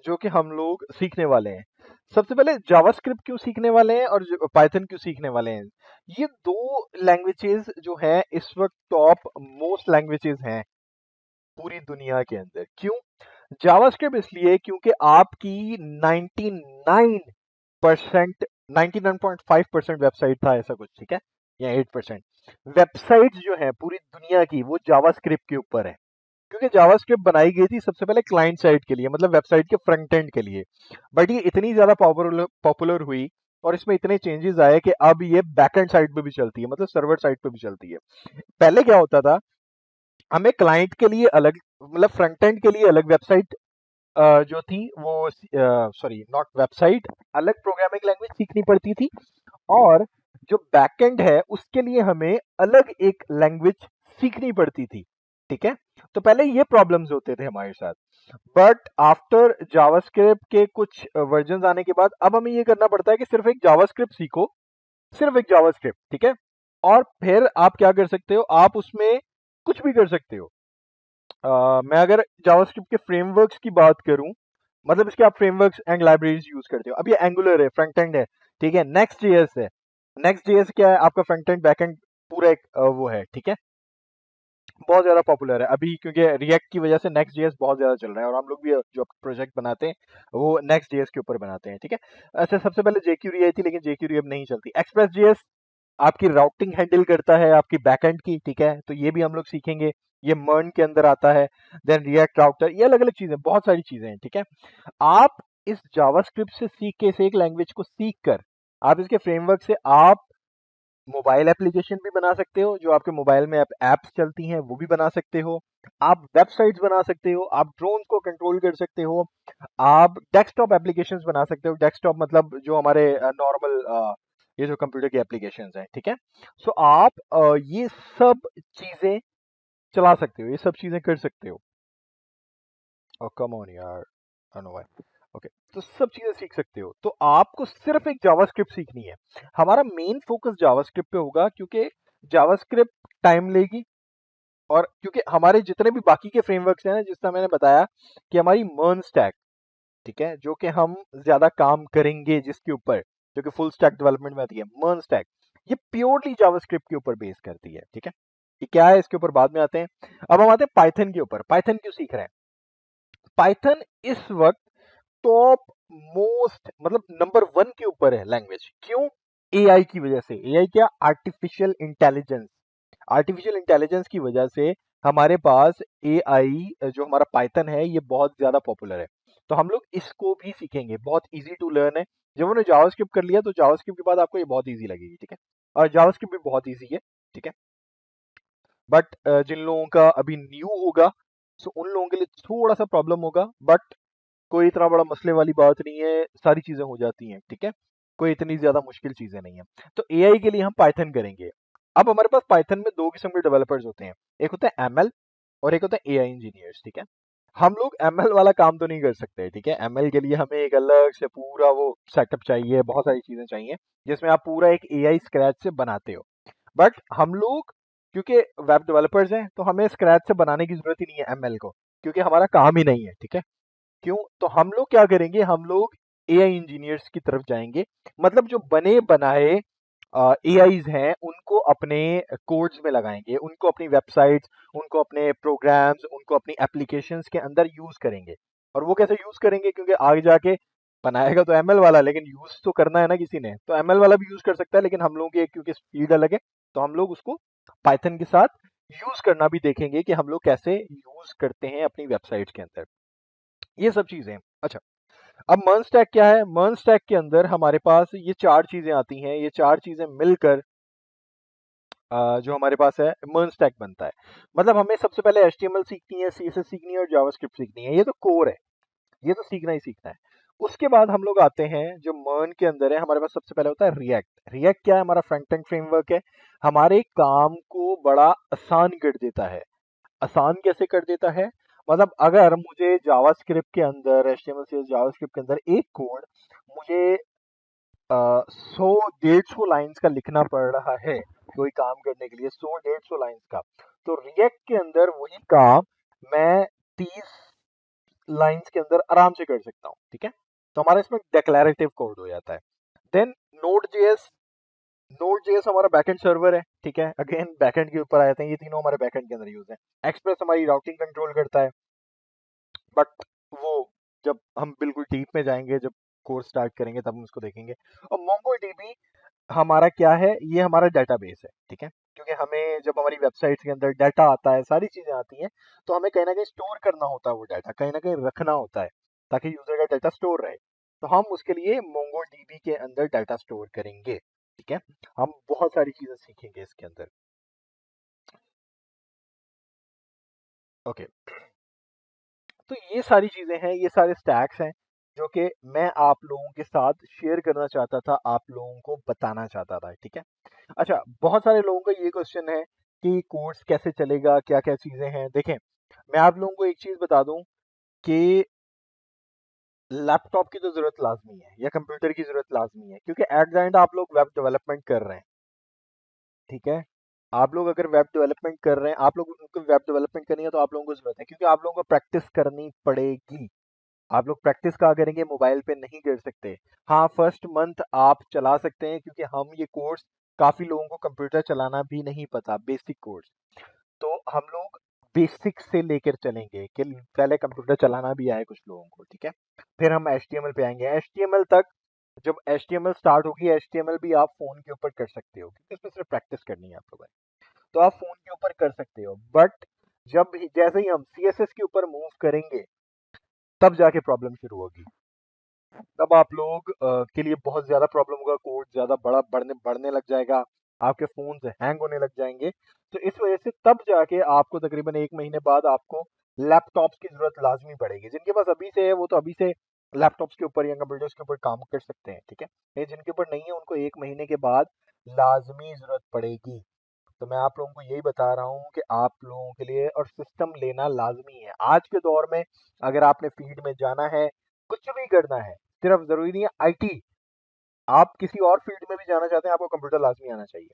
जो कि हम लोग सीखने वाले हैं। सबसे पहले जावास्क्रिप्ट क्यों सीखने वाले हैं और पाइथन क्यों सीखने वाले हैं? ये दो लैंग्वेजेस जो है इस वक्त टॉप मोस्ट लैंग्वेजेस हैं पूरी दुनिया के अंदर। क्यों? जावास्क्रिप्ट इसलिए क्योंकि आपकी 99% 99.5% वेबसाइट था ऐसा कुछ, ठीक है, या 8% वेबसाइट जो है पूरी दुनिया की वो जावास्क्रिप्ट के ऊपर है। क्योंकि जावास्क्रिप्ट बनाई गई थी सबसे पहले क्लाइंट साइड के लिए, मतलब वेबसाइट के फ्रंट एंड के लिए, बट ये इतनी ज्यादा पॉपुलर हुई और इसमें इतने चेंजेस आए कि अब ये बैक एंड साइड पे भी चलती है, मतलब सर्वर साइड पे भी चलती है। पहले क्या होता था, हमें क्लाइंट के लिए अलग, मतलब फ्रंट एंड के लिए अलग वेबसाइट जो थी वो, सॉरी नॉट वेबसाइट, अलग प्रोग्रामिंग लैंग्वेज सीखनी पड़ती थी, और जो बैकएंड है उसके लिए हमें अलग एक लैंग्वेज सीखनी पड़ती थी, ठीक है। तो पहले ये प्रॉब्लम्स होते थे हमारे साथ, बट आफ्टर जावास्क्रिप्ट के कुछ वर्जन आने के बाद अब हमें ये करना पड़ता है कि सिर्फ एक जावास्क्रिप्ट सीखो, सिर्फ एक जावास्क्रिप्ट, ठीक है, और फिर आप क्या कर सकते हो, आप उसमें कुछ भी कर सकते हो। मैं अगर जावास्क्रिप्ट के फ्रेमवर्क्स की बात करूं, मतलब इसके आप फ्रेमवर्क्स एंड लाइब्रेरीज यूज करते हो। अब ये एंगुलर है, फ्रंट एंड है, ठीक है, नेक्स्ट जेएस है। नेक्स्ट जेएस क्या है, आपका फ्रंट एंड बैक एंड पूरा एक वो है, ठीक है, बहुत ज्यादा पॉपुलर है अभी, क्योंकि रिएक्ट की वजह से नेक्स्ट जेएस बहुत ज्यादा चल रहा है, और हम लोग भी जो प्रोजेक्ट बनाते हैं वो नेक्स्ट जेएस के ऊपर बनाते हैं, ठीक है। अच्छा, सबसे पहले जेक्यूरी आई थी, लेकिन जेक्यूरी अब नहीं चलती। एक्सप्रेस जेएस आपकी राउटिंग हैंडल करता है आपकी बैकएंड की, ठीक है, तो ये भी हम लोग सीखेंगे, ये मर्न के अंदर आता है। देन रिएक्ट राउटर, ये अलग अलग चीजें, बहुत सारी चीजें हैं, ठीक है। आप इस जावास्क्रिप्ट से सीख के, इस एक लैंग्वेज को सीख कर, आप इसके फ्रेमवर्क से आप मोबाइल एप्लीकेशन भी बना सकते हो, जो आपके मोबाइल में एप्स चलती हैं वो भी बना सकते हो, आप वेबसाइट्स बना सकते हो, आप ड्रोन को कंट्रोल कर सकते हो, आप डेस्कटॉप एप्लीकेशंस बना सकते हो। डेस्कटॉप मतलब जो हमारे नॉर्मल ये जो कंप्यूटर की एप्लीकेशंस हैं, ठीक है। सो आप ये सब चीजें चला सकते हो, ये सब चीजें कर सकते हो। और कम ऑन यार, आई नो व्हाई। ओके, तो सब चीजें सीख सकते हो। तो आपको सिर्फ एक जावास्क्रिप्ट सीखनी है। हमारा मेन फोकस जावास्क्रिप्ट पे होगा, क्योंकि जावास्क्रिप्ट टाइम लेगी, और क्योंकि हमारे जितने भी बाकी के फ्रेमवर्क्स हैं ना, जिस तरह मैंने बताया कि हमारी मर्न स्टैक, ठीक है, जो कि हम ज्यादा काम करेंगे जिसके ऊपर, जो कि फुल स्टैक डेवलपमेंट में आती है, मर्न स्टैक, ये प्योरली जावास्क्रिप्ट के ऊपर बेस करती है, ठीक है। ये क्या है इसके ऊपर बाद में आते हैं। अब हम आते हैं पाइथन के ऊपर। पाइथन क्यों सीख रहे हैं? पाइथन इस वक्त टॉप मोस्ट, मतलब नंबर वन के ऊपर है लैंग्वेज। क्यों? एआई की वजह से। एआई क्या? Artificial intelligence. आर्टिफिशियल इंटेलिजेंस की वजह से हमारे पास एआई जो हमारा पाइथन है ये बहुत ज्यादा पॉपुलर है। तो हम लोग इसको भी सीखेंगे, बहुत इजी टू लर्न है। जब उन्होंने जावास्क्रिप्ट कर लिया तो जावास्क्रिप्ट के बाद आपको ये बहुत इजी लगेगी, ठीक है। और जावास्क्रिप्ट भी बहुत इजी है, ठीक है, बट जिन लोगों का अभी न्यू होगा, सो उन लोगों के लिए थोड़ा सा प्रॉब्लम होगा, बट कोई इतना बड़ा मसले वाली बात नहीं है, सारी चीजें हो जाती हैं, ठीक है, कोई इतनी ज्यादा मुश्किल चीजें नहीं है। तो एआई के लिए हम पाइथन करेंगे। अब हमारे पास पाइथन में दो किस्म के डेवलपर्स होते हैं, एक होता है एमएल और एक होता है एआई इंजीनियर्स, ठीक है। हम लोग एमएल वाला काम तो नहीं कर सकते, ठीक है, एमएल के लिए हमें एक अलग से पूरा वो सेटअप चाहिए, बहुत सारी चीजें चाहिए, जिसमें आप पूरा एक एआई स्क्रैच से बनाते हो। बट हम लोग क्योंकि वेब डेवलपर्स हैं, तो हमें स्क्रैच से बनाने की जरूरत ही नहीं है एमएल को, क्योंकि हमारा काम ही नहीं है, ठीक है। क्यों? तो हम लोग क्या करेंगे, हम लोग एआई इंजीनियर्स की तरफ जाएंगे, मतलब जो बने बनाए एआईज हैं उनको अपने कोड्स में लगाएंगे, उनको अपनी वेबसाइट्स, उनको अपने प्रोग्राम्स, उनको अपनी एप्लीकेशंस के अंदर यूज करेंगे। और वो कैसे यूज करेंगे? क्योंकि आगे जाके बनाएगा तो एमएल वाला, लेकिन यूज तो करना है ना किसी ने, तो एमएल वाला भी यूज कर सकता है, लेकिन हम लोगों की क्योंकि स्पीड अलग है, तो हम लोग उसको पाइथन के साथ यूज करना भी देखेंगे कि हम लोग कैसे यूज करते हैं अपनी वेबसाइट के अंदर, ये सब चीजें। अच्छा, अब मर्न स्टैक क्या है? मर्न स्टैक के अंदर हमारे पास ये चार चीजें आती हैं, ये चार चीजें मिलकर जो हमारे पास है मर्न स्टैक बनता है। मतलब हमें सबसे पहले एचटीएमएल सीखनी है, सीएसएस सीखनी है और जावास्क्रिप्ट सीखनी है, ये तो कोर है, ये तो सीखना ही सीखना है। उसके बाद हम लोग आते हैं जो मर्न के अंदर है, हमारे पास सबसे पहले होता है रिएक्ट। रिएक्ट क्या है? हमारा फ्रंट एंड फ्रेमवर्क है, हमारे काम को बड़ा आसान कर देता है। आसान कैसे कर देता है? मतलब अगर मुझे जावास्क्रिप्ट के अंदर, एचटीएमएल सीएसएस जावास्क्रिप्ट के अंदर एक कोड मुझे 100 150 लाइंस का लिखना पड़ रहा है कोई काम करने के लिए, 100 150 लाइंस का, तो रिएक्ट के अंदर वही काम मैं 30 लाइंस के अंदर आराम से कर सकता हूँ, ठीक है। तो हमारा इसमें डेक्लेरेटिव कोड हो जाता है। Then Node JS, Node JS हमारा बैकएंड सर्वर है, ठीक है। अगेन बैकएंड के ऊपर आते हैं, ये तीनों हमारे बैकएंड के अंदर यूज है। एक्सप्रेस हमारी राउटिंग कंट्रोल करता है, बट वो जब हम बिल्कुल डीप में जाएंगे, जब कोर्स स्टार्ट करेंगे तब हम उसको देखेंगे। और मोंगोडीबी हमारा क्या है, ये हमारा डेटाबेस है, ठीक है। क्योंकि हमें जब हमारी वेबसाइट के अंदर डाटा आता है, सारी चीजें आती हैं, तो हमें कहीं ना कहीं स्टोर करना होता है, वो डाटा कहीं ना कहीं रखना होता है ताकि यूजर का डाटा स्टोर रहे। तो हम उसके लिए मोंगोडीबी के अंदर डाटा स्टोर करेंगे, ठीक है। हम बहुत सारी चीजें सीखेंगे इसके अंदर। ओके, तो ये सारी चीजें हैं, ये सारे स्टैक्स हैं जो कि मैं आप लोगों के साथ शेयर करना चाहता था, आप लोगों को बताना चाहता था, ठीक है। अच्छा, बहुत सारे लोगों का ये क्वेश्चन है कि कोर्स कैसे चलेगा, क्या क्या चीजें हैं। देखें, मैं आप लोगों को एक चीज बता दूं कि लैपटॉप की तो जरूरत लाजमी है या कंप्यूटर की जरूरत लाजमी है, क्योंकि एट द एंड आप लोग वेब डेवलपमेंट कर रहे हैं, ठीक है। आप लोग अगर वेब डेवलपमेंट कर रहे हैं, आप लोग उनको वेब डेवलपमेंट करनी है, तो आप लोगों को जरूरत है, क्योंकि आप लोगों को प्रैक्टिस करनी पड़ेगी। आप लोग प्रैक्टिस कहाँ करेंगे, मोबाइल पे नहीं कर सकते। हाँ, फर्स्ट मंथ आप चला सकते हैं, क्योंकि हम ये कोर्स, काफी लोगों को कंप्यूटर चलाना भी नहीं पता, बेसिक कोर्स, तो हम लोग बेसिक से लेकर चलेंगे कि पहले कंप्यूटर चलाना भी आए कुछ लोगों को, ठीक है। फिर हम एचटीएमएल पे आएंगे, एचटीएमएल तक। जब एचटीएमएल स्टार्ट होगी, एचटीएमएल भी आप फोन के ऊपर कर सकते हो, क्योंकि इसमें सिर्फ प्रैक्टिस करनी है आप लोगों ने, तो आप फोन के ऊपर कर सकते हो। बट जैसे ही हम सीएसएस के ऊपर मूव करेंगे, तब जाके प्रॉब्लम शुरू होगी। तब आप लोग के लिए बहुत ज़्यादा प्रॉब्लम होगा, कोड ज़्यादा बड़ा बढ़ने बढ़ने लग जाएगा, आपके फ़ोन हैंग होने लग जाएंगे। तो इस वजह से तब जाके आपको तकरीबन 1 महीने बाद आपको लैपटॉप्स की ज़रूरत लाजमी पड़ेगी। जिनके पास अभी से है, वो तो अभी से लैपटॉप्स के ऊपर या कंप्यूटर्स के ऊपर काम कर सकते हैं, ठीक है। ये जिनके ऊपर नहीं है, उनको 1 महीने के बाद लाजमी ज़रूरत पड़ेगी। तो मैं आप लोगों को यही बता रहा हूँ कि आप लोगों के लिए और सिस्टम लेना लाजमी है आज के दौर में। अगर आपने फील्ड में जाना है, कुछ भी करना है, सिर्फ जरूरी नहीं है आईटी, आप किसी और फील्ड में भी जाना चाहते हैं, आपको कंप्यूटर लाजमी आना चाहिए।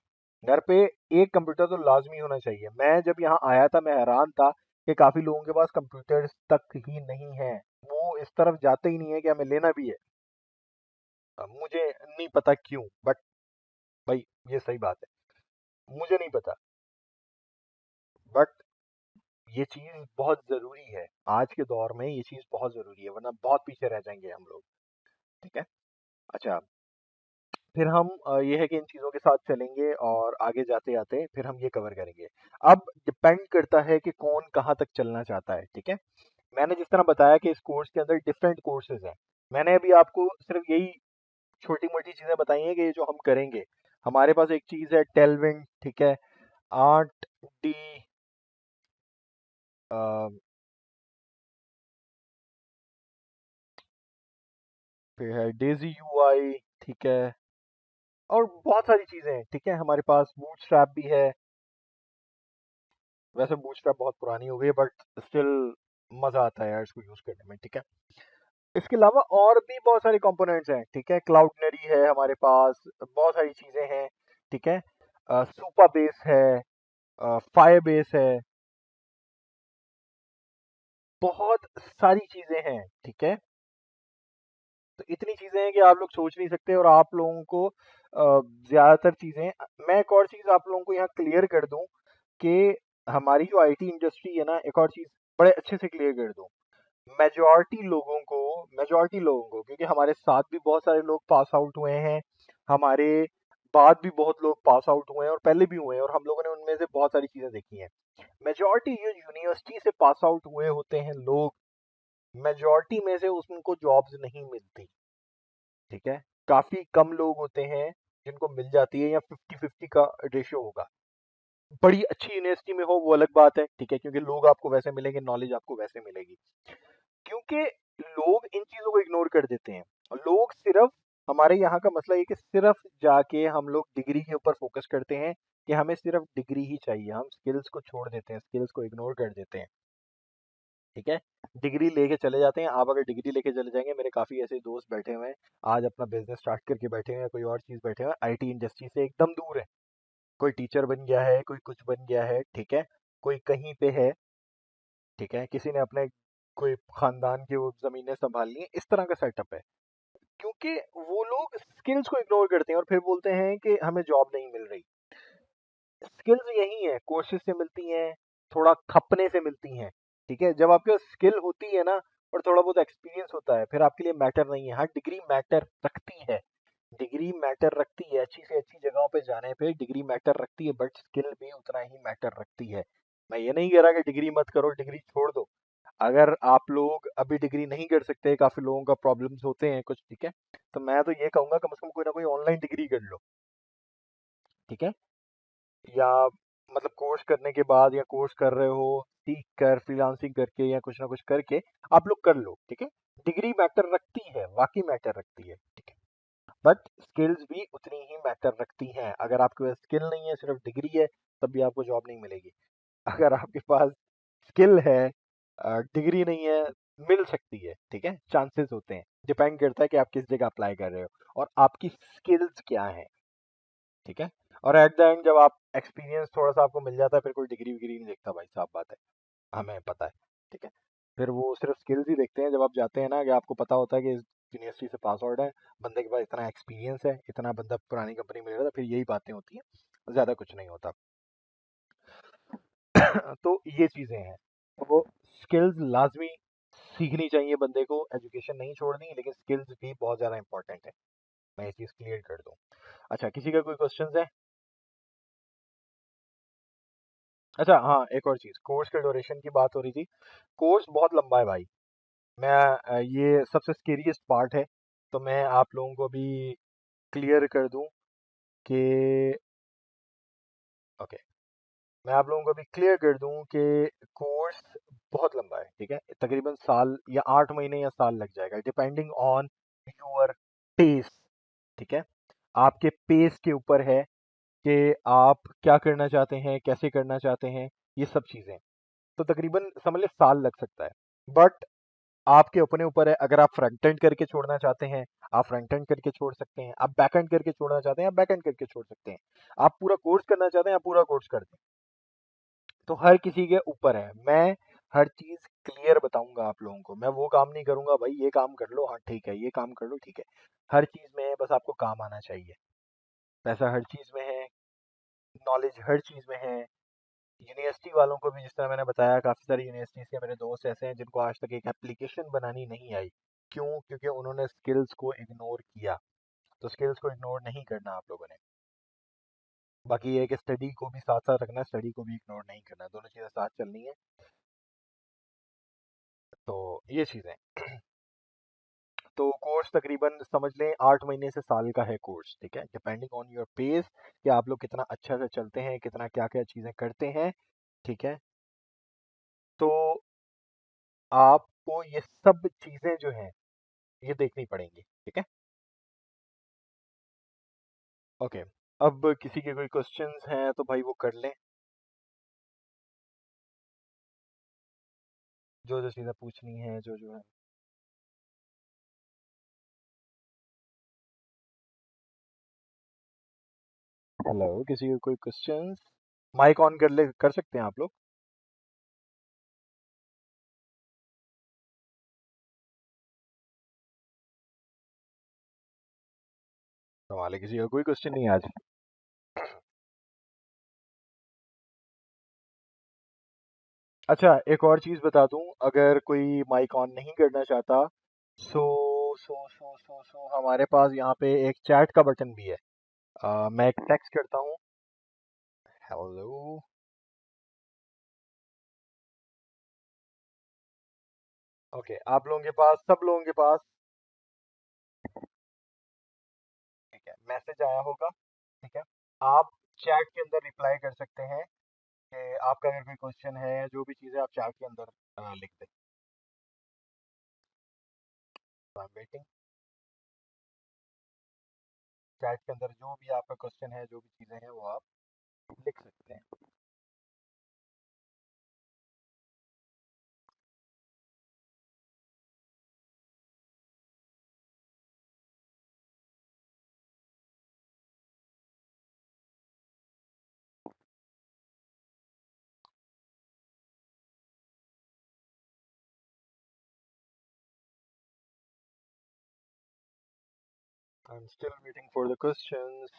घर पे एक कंप्यूटर तो लाजमी होना चाहिए। मैं जब यहाँ आया था, मैं हैरान था कि काफी लोगों के पास कंप्यूटर तक ही नहीं है, वो इस तरफ जाते ही नहीं है कि हमें लेना भी है। मुझे नहीं पता क्यों, बट भाई ये सही बात है, मुझे नहीं पता, बट ये चीज बहुत जरूरी है। आज के दौर में ये चीज बहुत जरूरी है, वरना बहुत पीछे रह जाएंगे हम लोग, ठीक है। अच्छा, फिर हम ये है कि इन चीज़ों के साथ चलेंगे और आगे जाते-जाते फिर हम ये कवर करेंगे। अब डिपेंड करता है कि कौन कहाँ तक चलना चाहता है, ठीक है? मैंने जिस तरह बताया कि इस कोर्स के अंदर डिफरेंट कोर्सेज़ हैं। मैंने अभी आपको सिर्फ यही छोटी-मोटी चीज़ें बताई हैं कि ये जो हम करेंगे। हमारे पास एक चीज़ है टेलविंड, ठीक है? 8D, अ, फिर है डेज़ी यूआई, ठीक है? और बहुत सारी चीज़ें हैं, ठीक है? हमारे पास बूटस्ट्रैप भी है। वैसे बूटस्ट्रैप बहुत पुरानी हो गई है, बट स्टिल मजा आता है यार इसको यूज करने में, ठीक है। इसके अलावा और भी बहुत सारे कंपोनेंट्स हैं, ठीक है। क्लाउडनरी है हमारे पास, बहुत सारी चीजें हैं, ठीक है। सुपा बेस है, फायर बेस है, बहुत सारी चीजें हैं, ठीक है। तो इतनी चीजें हैं कि आप लोग सोच नहीं सकते, और आप लोगों को ज्यादातर चीजें, मैं एक और चीज आप लोगों को यहाँ क्लियर कर दूं कि हमारी जो आईटी इंडस्ट्री है ना, एक और चीज बड़े अच्छे से क्लियर कर दूं, मेजॉरिटी लोगों को, क्योंकि हमारे साथ भी बहुत सारे लोग पास आउट हुए हैं, हमारे बाद भी बहुत लोग पास आउट हुए हैं और पहले भी हुए हैं, और हम लोगों ने उनमें से बहुत सारी चीजें देखी हैं। मेजॉरिटी जो यूनिवर्सिटी से पास आउट हुए होते हैं लोग, मेजॉरिटी में से उनको जॉब्स नहीं मिलती, ठीक है। काफी कम लोग होते हैं जिनको मिल जाती है, या 50-50 का रेशियो होगा। बड़ी अच्छी यूनिवर्सिटी में हो वो अलग बात है, ठीक है, क्योंकि लोग आपको वैसे मिलेंगे, नॉलेज आपको वैसे मिलेगी। क्योंकि लोग इन चीजों को इग्नोर कर देते हैं, और लोग सिर्फ, हमारे यहाँ का मसला ये कि सिर्फ जाके हम लोग डिग्री के ऊपर फोकस करते हैं कि हमें सिर्फ डिग्री ही चाहिए, हम स्किल्स को छोड़ देते हैं, स्किल्स को इग्नोर कर देते हैं। ठीक है। डिग्री लेके चले जाते हैं। आप अगर डिग्री लेके चले जाएंगे, मेरे काफ़ी ऐसे दोस्त बैठे हुए हैं, आज अपना बिजनेस स्टार्ट करके बैठे हुए हैं, कोई और चीज़ बैठे हुए हैं, आईटी इंडस्ट्री से एकदम दूर है। कोई टीचर बन गया है, कोई कुछ बन गया है, ठीक है, कोई कहीं पे है, ठीक है, किसी ने अपने कोई खानदान की वो ज़मीनें संभाल ली हैं, इस तरह का सेटअप है। क्योंकि वो लोग स्किल्स को इग्नोर करते हैं और फिर बोलते हैं कि हमें जॉब नहीं मिल रही। स्किल्स यही है, कोर्सेज से मिलती हैं, थोड़ा खपने से मिलती हैं, ठीक है। जब आपके पास स्किल होती है ना और थोड़ा बहुत एक्सपीरियंस होता है, फिर आपके लिए मैटर नहीं है। हाँ, डिग्री मैटर रखती है, डिग्री मैटर रखती है, अच्छी से अच्छी जगहों पे जाने पे डिग्री मैटर रखती है, बट स्किल भी उतना ही मैटर रखती है। मैं ये नहीं कह रहा कि डिग्री मत करो, डिग्री छोड़ दो। अगर आप लोग अभी डिग्री नहीं कर सकते, काफी लोगों का प्रॉब्लम्स होते हैं कुछ, ठीक है, तो मैं तो ये कहूंगा कम से कम कोई ना कोई ऑनलाइन डिग्री कर लो, ठीक है। या मतलब कोर्स करने के बाद, या कोर्स कर रहे हो, सीख कर फ्रीलांसिंग करके या कुछ ना कुछ करके आप लोग कर लो, ठीक है। डिग्री मैटर रखती है, वाकई मैटर रखती है, ठीक है, बट स्किल्स भी उतनी ही मैटर रखती हैं। अगर आपके पास स्किल नहीं है, सिर्फ डिग्री है, तब भी आपको जॉब नहीं मिलेगी। अगर आपके पास स्किल है, डिग्री नहीं है, मिल सकती है, ठीक है, चांसेस होते हैं। डिपेंड करता है कि आप किस जगह अप्लाई कर रहे हो और आपकी स्किल्स क्या है, ठीक है। और एट द एंड जब आप एक्सपीरियंस थोड़ा सा आपको मिल जाता है, फिर कोई डिग्री विग्री नहीं देखता भाई साहब, बात है, हमें पता है, ठीक है। फिर वो सिर्फ स्किल्स ही देखते हैं। जब आप जाते हैं ना, कि आपको पता होता है कि इस यूनिवर्सिटी से पास आउट है, बंदे के पास इतना एक्सपीरियंस है, इतना बंदा पुरानी कंपनी में रहा था, फिर यही बातें होती हैं, ज़्यादा कुछ नहीं होता। तो ये चीज़ें हैं, वो स्किल्स लाजमी सीखनी चाहिए बंदे को, एजुकेशन नहीं छोड़नी, लेकिन स्किल्स भी बहुत ज़्यादा इंपॉर्टेंट है। मैं ये चीज़ क्लियर कर दूँ। अच्छा, किसी का कोई क्वेश्चन है? अच्छा हाँ, एक और चीज़, कोर्स के ड्यूरेशन की बात हो रही थी। कोर्स बहुत लंबा है भाई। मैं ये सबसे स्केरियस्ट पार्ट है, तो मैं आप लोगों को भी क्लियर कर दूं कि ओके, मैं आप लोगों को भी क्लियर कर दूं कि कोर्स बहुत लंबा है, ठीक है, तकरीबन साल या 8 महीने या साल लग जाएगा, डिपेंडिंग ऑन योर पेस, ठीक है। आपके पेस के ऊपर है कि आप क्या करना चाहते हैं, कैसे करना चाहते हैं, ये सब चीज़ें। तो तकरीबन समझ ले साल लग सकता है, बट आपके अपने ऊपर है। अगर आप फ्रंट एंड करके छोड़ना चाहते हैं, आप फ्रंट एंड करके छोड़ सकते हैं। आप बैक एंड करके छोड़ना चाहते हैं, आप बैक एंड करके छोड़ सकते हैं। आप पूरा कोर्स करना चाहते हैं, आप पूरा कोर्स कर दें। तो हर किसी के ऊपर है। मैं हर चीज़ क्लियर बताऊंगा आप लोगों को। मैं वो काम नहीं करूंगा भाई, ये काम कर लो, हाँ ठीक है, ये काम कर लो, ठीक है। हर चीज़ में है, बस आपको काम आना चाहिए। पैसा हर चीज़ में है, नॉलेज हर चीज़ में है। यूनिवर्सिटी वालों को भी, जिस तरह मैंने बताया, काफ़ी सारी यूनिवर्सिटीज़ के मेरे दोस्त ऐसे हैं जिनको आज तक एक एप्लीकेशन बनानी नहीं आई। क्यों? क्योंकि उन्होंने स्किल्स को इग्नोर किया। तो स्किल्स को इग्नोर नहीं करना आप लोगों ने। बाकी ये है कि स्टडी को भी साथ साथ रखना, स्टडी को भी इग्नोर नहीं करना, दोनों चीज़ें साथ चलनी है। तो ये चीज़ें, तो कोर्स तकरीबन समझ लें 8 महीने से साल का है कोर्स, ठीक है, डिपेंडिंग ऑन योर पेस, कि आप लोग कितना अच्छा से चलते हैं, कितना क्या क्या चीज़ें करते हैं, ठीक है। तो आपको ये सब चीज़ें जो हैं, ये देखनी पड़ेंगी, ठीक है। ओके, अब किसी के कोई क्वेश्चंस हैं तो भाई वो कर लें, जो जो चीज़ें पूछनी है, जो जो है। हेलो, किसी के कोई क्वेश्चंस? माइक ऑन कर ले, कर सकते हैं आप लोग। सवाल है, किसी का कोई क्वेश्चन नहीं है आज? अच्छा, एक और चीज़ बता दूं, अगर कोई माइक ऑन नहीं करना चाहता, सो सो हमारे पास यहाँ पे एक चैट का बटन भी है। मैं एक टेक्स्ट करता हूँ, हेलो। ओके, आप लोगों के पास, सब लोगों के पास, ठीक है, मैसेज आया होगा, ठीक है। आप चैट के अंदर रिप्लाई कर सकते हैं कि आपका अगर कोई क्वेश्चन है, जो भी चीज़ें आप चैट के अंदर लिख दें। I am waiting. चैट के अंदर जो भी आपका क्वेश्चन है, जो भी चीज़ें हैं, वो आप लिख सकते हैं। I'm still waiting for the questions.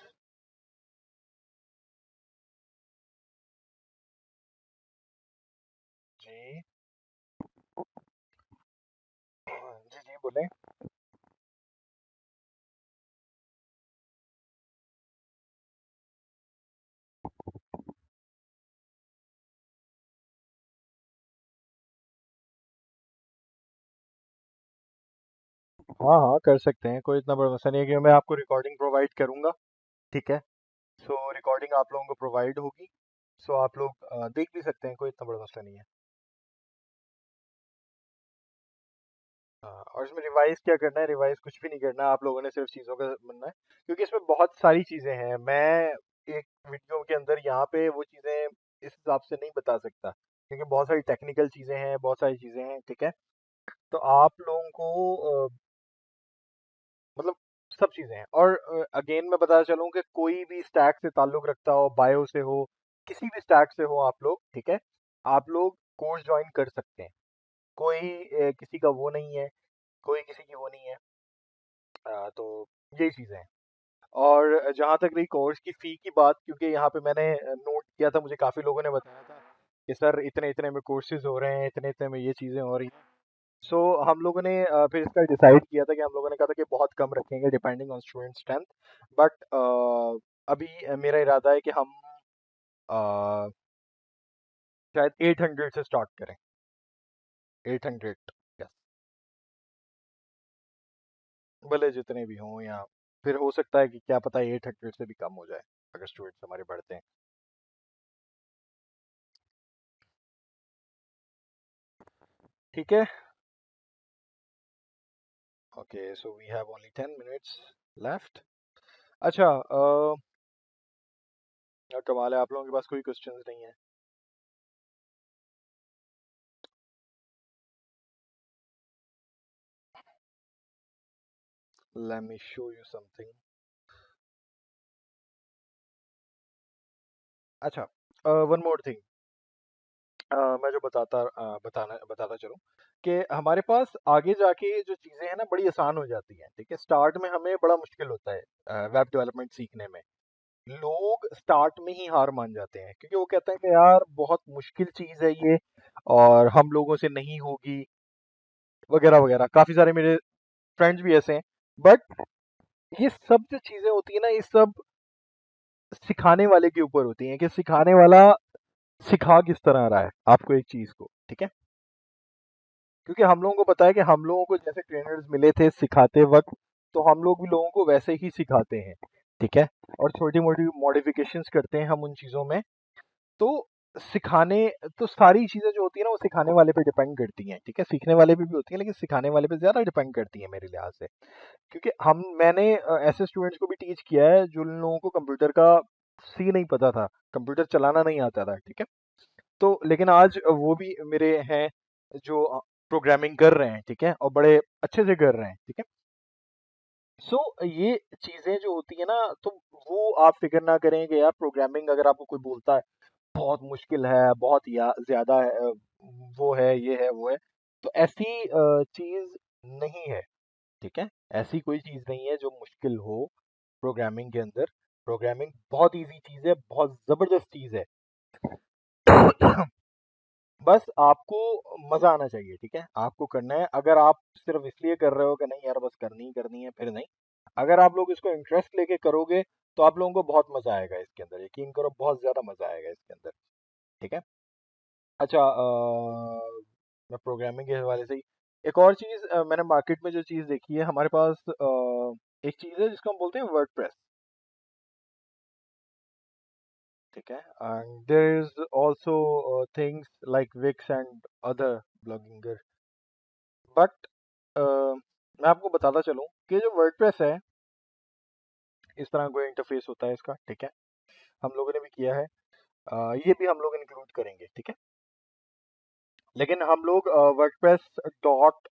जी जी जी बोले। हाँ हाँ कर सकते हैं, कोई इतना बड़ा मसला नहीं है कि मैं आपको रिकॉर्डिंग प्रोवाइड करूंगा। ठीक है। सो रिकॉर्डिंग आप लोगों को प्रोवाइड होगी। सो आप लोग देख भी सकते हैं, कोई इतना बड़ा मसला नहीं है। और इसमें रिवाइज क्या करना है, रिवाइज कुछ भी नहीं करना है, आप लोगों ने सिर्फ चीज़ों का बनना है, क्योंकि इसमें बहुत सारी चीज़ें हैं। मैं एक वीडियो के अंदर यहाँ पे वो चीज़ें इस हिसाब से नहीं बता सकता, क्योंकि बहुत सारी टेक्निकल चीज़ें हैं, बहुत सारी चीज़ें हैं। ठीक है। तो आप लोगों को मतलब सब चीज़ें हैं। और अगेन मैं बताना चलूँ कि कोई भी स्टैक से ताल्लुक़ रखता हो, बायो से हो, किसी भी स्टैक से हो आप लोग, ठीक है, आप लोग कोर्स ज्वाइन कर सकते हैं। कोई किसी का वो नहीं है, कोई किसी की वो नहीं है। तो यही चीज़ें हैं। और जहाँ तक रही कोर्स की फ़ी की बात, क्योंकि यहाँ पे मैंने नोट किया था, मुझे काफ़ी लोगों ने बताया था कि सर इतने-इतने में कोर्सेज़ हो रहे हैं, इतने-इतने में ये चीज़ें हो रही हैं। सो हम लोगों ने फिर इसका डिसाइड किया था कि हम लोगों ने कहा था कि बहुत कम रखेंगे depending on student strength. But अभी मेरा इरादा है कि हम अ, शायद 800 से स्टार्ट करें। 800। यस। भले जितने भी हों, या फिर हो सकता है कि क्या पता 800 से भी कम हो जाए अगर स्टूडेंट्स हमारे बढ़ते हैं। ठीक है। Okay, so we have only 10 minutes left. अच्छा, कमाल है, आप लोगों के पास कोई क्वेश्चंस नहीं है। Let me show you something. अच्छा, वन मोर थिंग। मैं जो बताता चलूँ कि हमारे पास आगे जाके जो चीज़ें हैं ना बड़ी आसान हो जाती हैं। ठीक है। स्टार्ट में हमें बड़ा मुश्किल होता है वेब डेवलपमेंट सीखने में। लोग स्टार्ट में ही हार मान जाते हैं, क्योंकि वो कहते हैं कि यार बहुत मुश्किल चीज़ है ये, और हम लोगों से नहीं होगी, वगैरह वगैरह। काफ़ी सारे मेरे फ्रेंड्स भी ऐसे हैं। बट ये सब जो चीज़ें होती है ना, ये सब सिखाने वाले के ऊपर होती हैं कि सिखाने वाला सिखा किस तरह रहा है आपको एक चीज़ को। ठीक है। क्योंकि हम लोगों को पता है कि हम लोगों को जैसे ट्रेनर्स मिले थे सिखाते वक्त, तो हम लोग भी लोगों को वैसे ही सिखाते हैं। ठीक है। और छोटी मोटी मॉडिफिकेशंस करते हैं हम उन चीज़ों में। तो सिखाने तो सारी चीज़ें जो होती है ना वो सिखाने वाले पे डिपेंड करती हैं। ठीक है। सीखने वाले पे भी होती हैं, लेकिन सिखाने वाले पे ज़्यादा डिपेंड करती है मेरे लिहाज से। क्योंकि मैंने ऐसे स्टूडेंट्स को भी टीच किया है जिन लोगों को कंप्यूटर का सी नहीं पता था, कंप्यूटर चलाना नहीं आता था। ठीक है। तो लेकिन आज वो भी मेरे हैं जो प्रोग्रामिंग कर रहे हैं। ठीक है। और बड़े अच्छे से कर रहे हैं। ठीक है। सो ये चीज़ें जो होती है ना, तो वो आप फिक्र ना करें कि यार प्रोग्रामिंग अगर आपको कोई बोलता है बहुत मुश्किल है, बहुत या ज़्यादा है, वो है, ये है, वो है, तो ऐसी चीज़ नहीं है। ठीक है। ऐसी कोई चीज़ नहीं है जो मुश्किल हो प्रोग्रामिंग के अंदर। प्रोग्रामिंग बहुत इजी चीज़ है, बहुत ज़बरदस्त चीज़ है। बस आपको मज़ा आना चाहिए। ठीक है। आपको करना है। अगर आप सिर्फ इसलिए कर रहे हो कि नहीं यार बस करनी ही करनी है, फिर नहीं। अगर आप लोग इसको इंटरेस्ट लेके करोगे तो आप लोगों को बहुत मज़ा आएगा इसके अंदर, यकीन करो बहुत ज़्यादा मज़ा आएगा इसके अंदर। ठीक है। अच्छा, मैं प्रोग्रामिंग के हवाले से ही एक और चीज़, मैंने मार्केट में जो चीज़ देखी है हमारे पास, एक चीज़ है जिसको हम बोलते हैं वर्डप्रेस। ठीक है। And there is also things like Wix and other blogging. But मैं आपको बताता चलूँ कि जो वर्डप्रेस है, इस तरह कोई इंटरफेस होता है इसका। ठीक है। हम लोगों ने भी किया है। ये भी हम लोग इंक्लूड करेंगे। ठीक है। लेकिन हम लोग वर्डप्रेस डॉट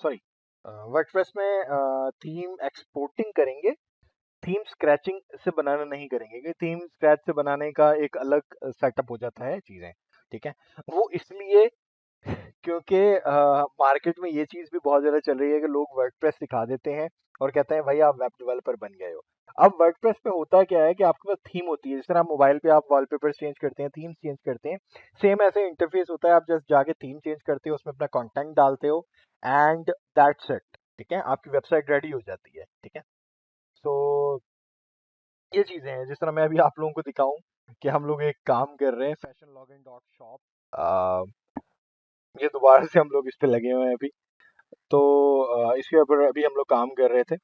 सॉरी वर्डप्रेस में थीम एक्सपोर्टिंग करेंगे। थीम स्क्रैचिंग से बनाना नहीं करेंगे, क्योंकि थीम स्क्रैच से बनाने का एक अलग सेटअप हो जाता है चीज़ें। ठीक है। वो इसलिए क्योंकि मार्केट में ये चीज़ भी बहुत ज़्यादा चल रही है कि लोग वर्डप्रेस सिखा देते हैं और कहते हैं भाई आप वेब डेवलपर बन गए हो। अब वर्डप्रेस पे होता क्या है कि आपके पास थीम होती है, जिस तरह आप मोबाइल पे आप वॉलपेपर्स चेंज करते हैं, थीम्स चेंज करते हैं, सेम ऐसे इंटरफेस होता है। आप जस्ट जाके थीम चेंज करते हो, उसमें अपना कंटेंट डालते हो एंड दैट्स इट। ठीक है, आपकी वेबसाइट रेडी हो जाती है। ठीक है, सो ये चीज़ें हैं, जिस तरह मैं अभी आप लोगों को दिखाऊं कि हम लोग एक काम कर रहे हैं फैशन लॉगिन डॉट शॉप। ये दोबारा से हम लोग इस पे लगे हुए हैं अभी। तो इसके ऊपर अभी हम लोग काम कर रहे थे।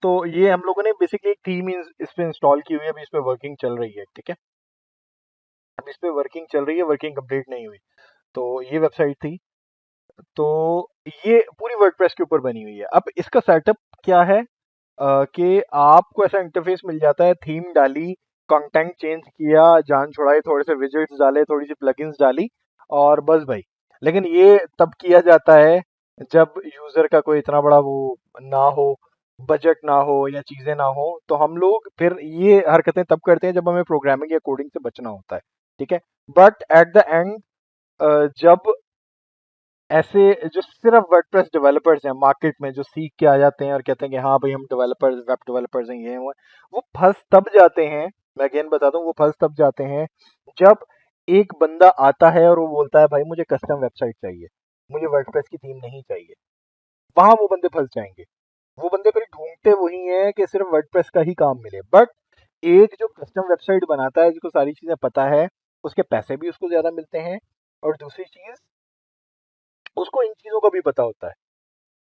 तो ये हम लोगों ने बेसिकली एक थीम इस पे इंस्टॉल की हुई है, अभी इस पे वर्किंग चल रही है। ठीक है, अब इस पे वर्किंग चल रही है, वर्किंग कंप्लीट नहीं हुई। तो ये वेबसाइट थी, तो ये पूरी वर्डप्रेस के ऊपर बनी हुई है। अब इसका सेटअप क्या है कि आपको ऐसा इंटरफेस मिल जाता है, थीम डाली, कंटेंट चेंज किया, जान छुड़ाई, थोड़े से विजेट्स डाले, थोड़ी सी प्लगइन्स डाली और बस भाई। लेकिन ये तब किया जाता है जब यूजर का कोई इतना बड़ा वो ना हो, बजट ना हो या चीजें ना हो, तो हम लोग फिर ये हरकतें तब करते हैं जब हमें प्रोग्रामिंग या कोडिंग से बचना होता है। ठीक है, बट एट द एंड जब ऐसे जो सिर्फ वर्डप्रेस डेवलपर्स हैं मार्केट में, जो सीख के आ जाते हैं और कहते हैं कि हाँ भाई हम डेवलपर्स, वेब डेवलपर्स हैं, ये हैं, वो फंस तब जाते हैं। मैं अगेन बता दूं, वो फंस तब जाते हैं जब एक बंदा आता है और वो बोलता है भाई मुझे कस्टम वेबसाइट चाहिए, मुझे वर्डप्रेस की थीम नहीं चाहिए। वहां वो बंदे फंस जाएंगे। वो बंदे फिर ढूंढते वही है कि सिर्फ वर्डप्रेस का ही काम मिले। बट एक जो कस्टम वेबसाइट बनाता है, जिसको सारी चीजें पता है, उसके पैसे भी उसको ज्यादा मिलते हैं, और दूसरी चीज उसको इन चीजों का भी पता होता है।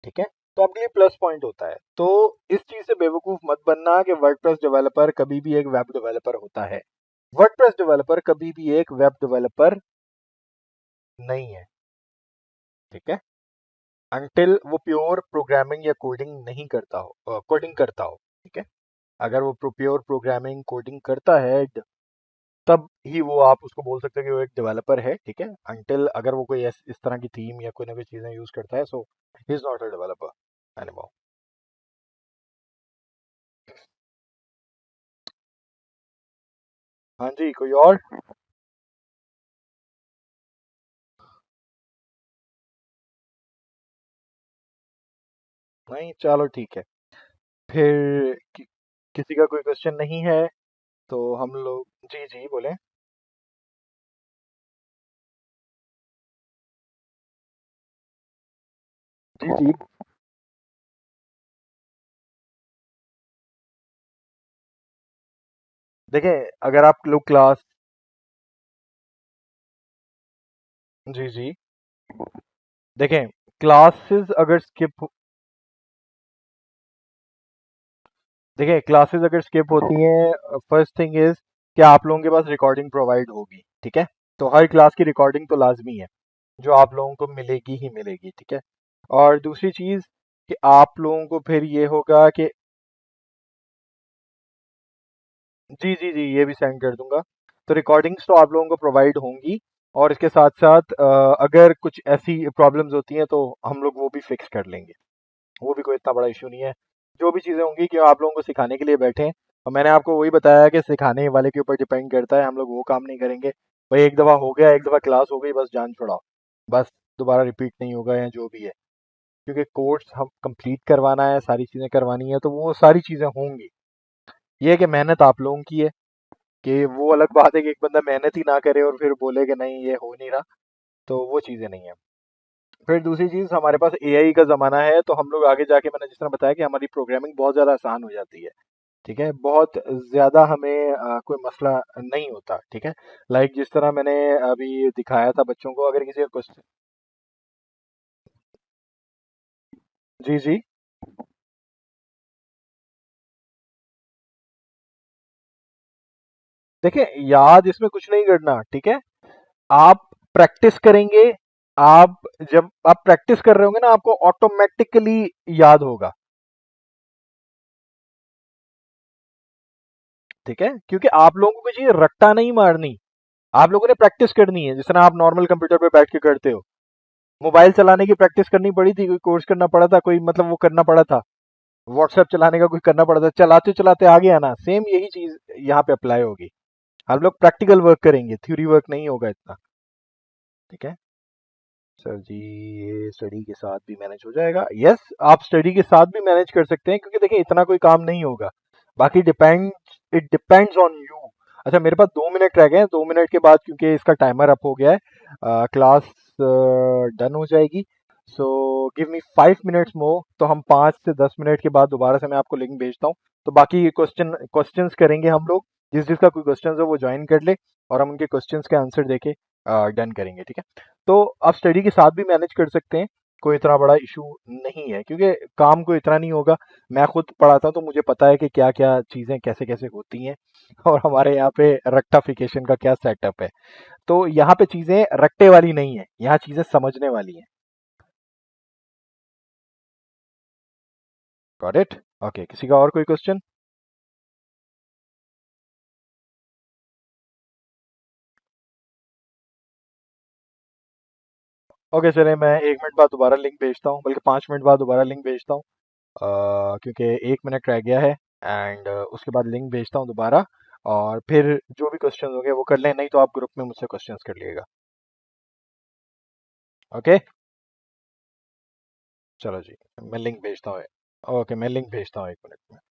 ठीक है, तो आपके लिए प्लस पॉइंट होता है। तो इस चीज से बेवकूफ मत बनना कि वर्डप्रेस डेवलपर कभी भी एक वेब डेवलपर होता है। वर्डप्रेस डेवलपर कभी भी एक वेब डेवलपर नहीं है। ठीक है, अंटिल वो प्योर प्रोग्रामिंग या कोडिंग नहीं करता हो, कोडिंग करता हो। ठीक है, अगर वो प्योर प्रोग्रामिंग कोडिंग करता है तब ही वो आप उसको बोल सकते हैं कि वो एक डेवलपर है। ठीक है, अंटिल अगर वो कोई इस तरह की थीम या कोई ना कोई चीजें यूज करता है, so he is not a developer anymore. हाँ जी, कोई और? नहीं, चलो ठीक है। फिर किसी का कोई क्वेश्चन नहीं है तो हम लोग, जी जी बोले। जी जी, देखें अगर आप लोग क्लास, जी जी, देखें क्लासेस अगर स्किप, देखिए क्लासेस अगर स्किप होती हैं, फर्स्ट थिंग इज कि आप लोगों के पास रिकॉर्डिंग प्रोवाइड होगी। ठीक है, तो हर क्लास की रिकॉर्डिंग तो लाजमी है, जो आप लोगों को मिलेगी ही मिलेगी। ठीक है, और दूसरी चीज कि आप लोगों को फिर ये होगा कि, जी जी जी, ये भी सेंड कर दूंगा। तो रिकॉर्डिंग्स तो आप लोगों को प्रोवाइड होंगी, और इसके साथ साथ अगर कुछ ऐसी प्रॉब्लम्स होती हैं तो हम लोग वो भी फिक्स कर लेंगे। वो भी कोई इतना बड़ा इशू नहीं है। जो भी चीज़ें होंगी कि आप लोगों को सिखाने के लिए बैठे हैं, और मैंने आपको वही बताया कि सिखाने वाले के ऊपर डिपेंड करता है, हम लोग वो काम नहीं करेंगे भाई एक दफ़ा हो गया, एक दफ़ा क्लास हो गई, बस जान छुड़ाओ, बस दोबारा रिपीट नहीं होगा या जो भी है। क्योंकि कोर्स हम कंप्लीट करवाना है, सारी चीज़ें करवानी है, तो वो सारी चीज़ें होंगी। ये है कि मेहनत आप लोगों की है, कि वो अलग बात है कि एक बंदा मेहनत ही ना करे और फिर बोले कि नहीं ये हो नहीं रहा, तो वो चीज़ें नहीं है। फिर दूसरी चीज़, हमारे पास एआई का ज़माना है, तो हम लोग आगे जाके, मैंने जिस तरह बताया कि हमारी प्रोग्रामिंग बहुत ज़्यादा आसान हो जाती है। ठीक है, बहुत ज़्यादा हमें कोई मसला नहीं होता। ठीक है, लाइक जिस तरह मैंने अभी दिखाया था बच्चों को, अगर किसी का क्वेश्चन, जी जी, देखिए याद इसमें कुछ नहीं करना। ठीक है, आप प्रैक्टिस करेंगे, आप जब आप प्रैक्टिस कर रहे होंगे ना, आपको ऑटोमेटिकली याद होगा। ठीक है, क्योंकि आप लोगों को कोई चीज रट्टा नहीं मारनी, आप लोगों ने प्रैक्टिस करनी है, जिस तरह आप नॉर्मल कंप्यूटर पे बैठ के करते हो। मोबाइल चलाने की प्रैक्टिस करनी पड़ी थी, कोई कोर्स करना पड़ा था, कोई मतलब वो करना पड़ा था, व्हाट्सएप चलाने का कोई करना पड़ा था, चलाते चलाते आ गया ना, सेम यही चीज यहाँ पे अप्लाई होगी। हम लोग प्रैक्टिकल वर्क करेंगे, थ्योरी वर्क नहीं होगा इतना। ठीक है, सर जी ये स्टडी के साथ भी मैनेज हो जाएगा। यस, आप स्टडी के साथ भी मैनेज कर सकते हैं, क्योंकि देखिए इतना कोई काम नहीं होगा। बाकी इट डिपेंड्स ऑन यू। अच्छा, मेरे पास 2 मिनट रह गए हैं। 2 मिनट के बाद क्योंकि इसका टाइमर अप हो गया है, क्लास डन हो जाएगी। So give me 5 minutes more, तो हम 5 से 10 मिनट के बाद दोबारा से मैं आपको लिंक भेजता हूँ। तो बाकी क्वेश्चंस करेंगे हम लोग। जिस जिसका कोई क्वेश्चन है वो ज्वाइन कर ले, और हम उनके क्वेश्चंस के आंसर देके डन करेंगे, ठीक है। तो आप स्टडी के साथ भी मैनेज कर सकते हैं, कोई इतना बड़ा इशू नहीं है, क्योंकि काम कोई इतना नहीं होगा। मैं खुद पढ़ाता हूँ तो मुझे पता है कि क्या क्या चीज़ें कैसे कैसे होती हैं और हमारे यहाँ पे रेक्टाफिकेशन का क्या सेटअप है। तो यहाँ पे चीज़ें रट्टे वाली नहीं है, यहाँ चीज़ें समझने वाली हैं। Got it? ओके, किसी का और कोई क्वेश्चन? ओके चले, मैं 1 मिनट बाद दोबारा लिंक भेजता हूँ, बल्कि 5 मिनट बाद दोबारा लिंक भेजता हूँ। क्योंकि 1 मिनट रह गया है। एंड उसके बाद लिंक भेजता हूँ दोबारा, और फिर जो भी क्वेश्चन होंगे वो कर लें, नहीं तो आप ग्रुप में मुझसे क्वेश्चंस कर लिएगा। ओके, चलो जी, मैं लिंक भेजता हूँ। ओके, मैं लिंक भेजता हूँ 1 मिनट में।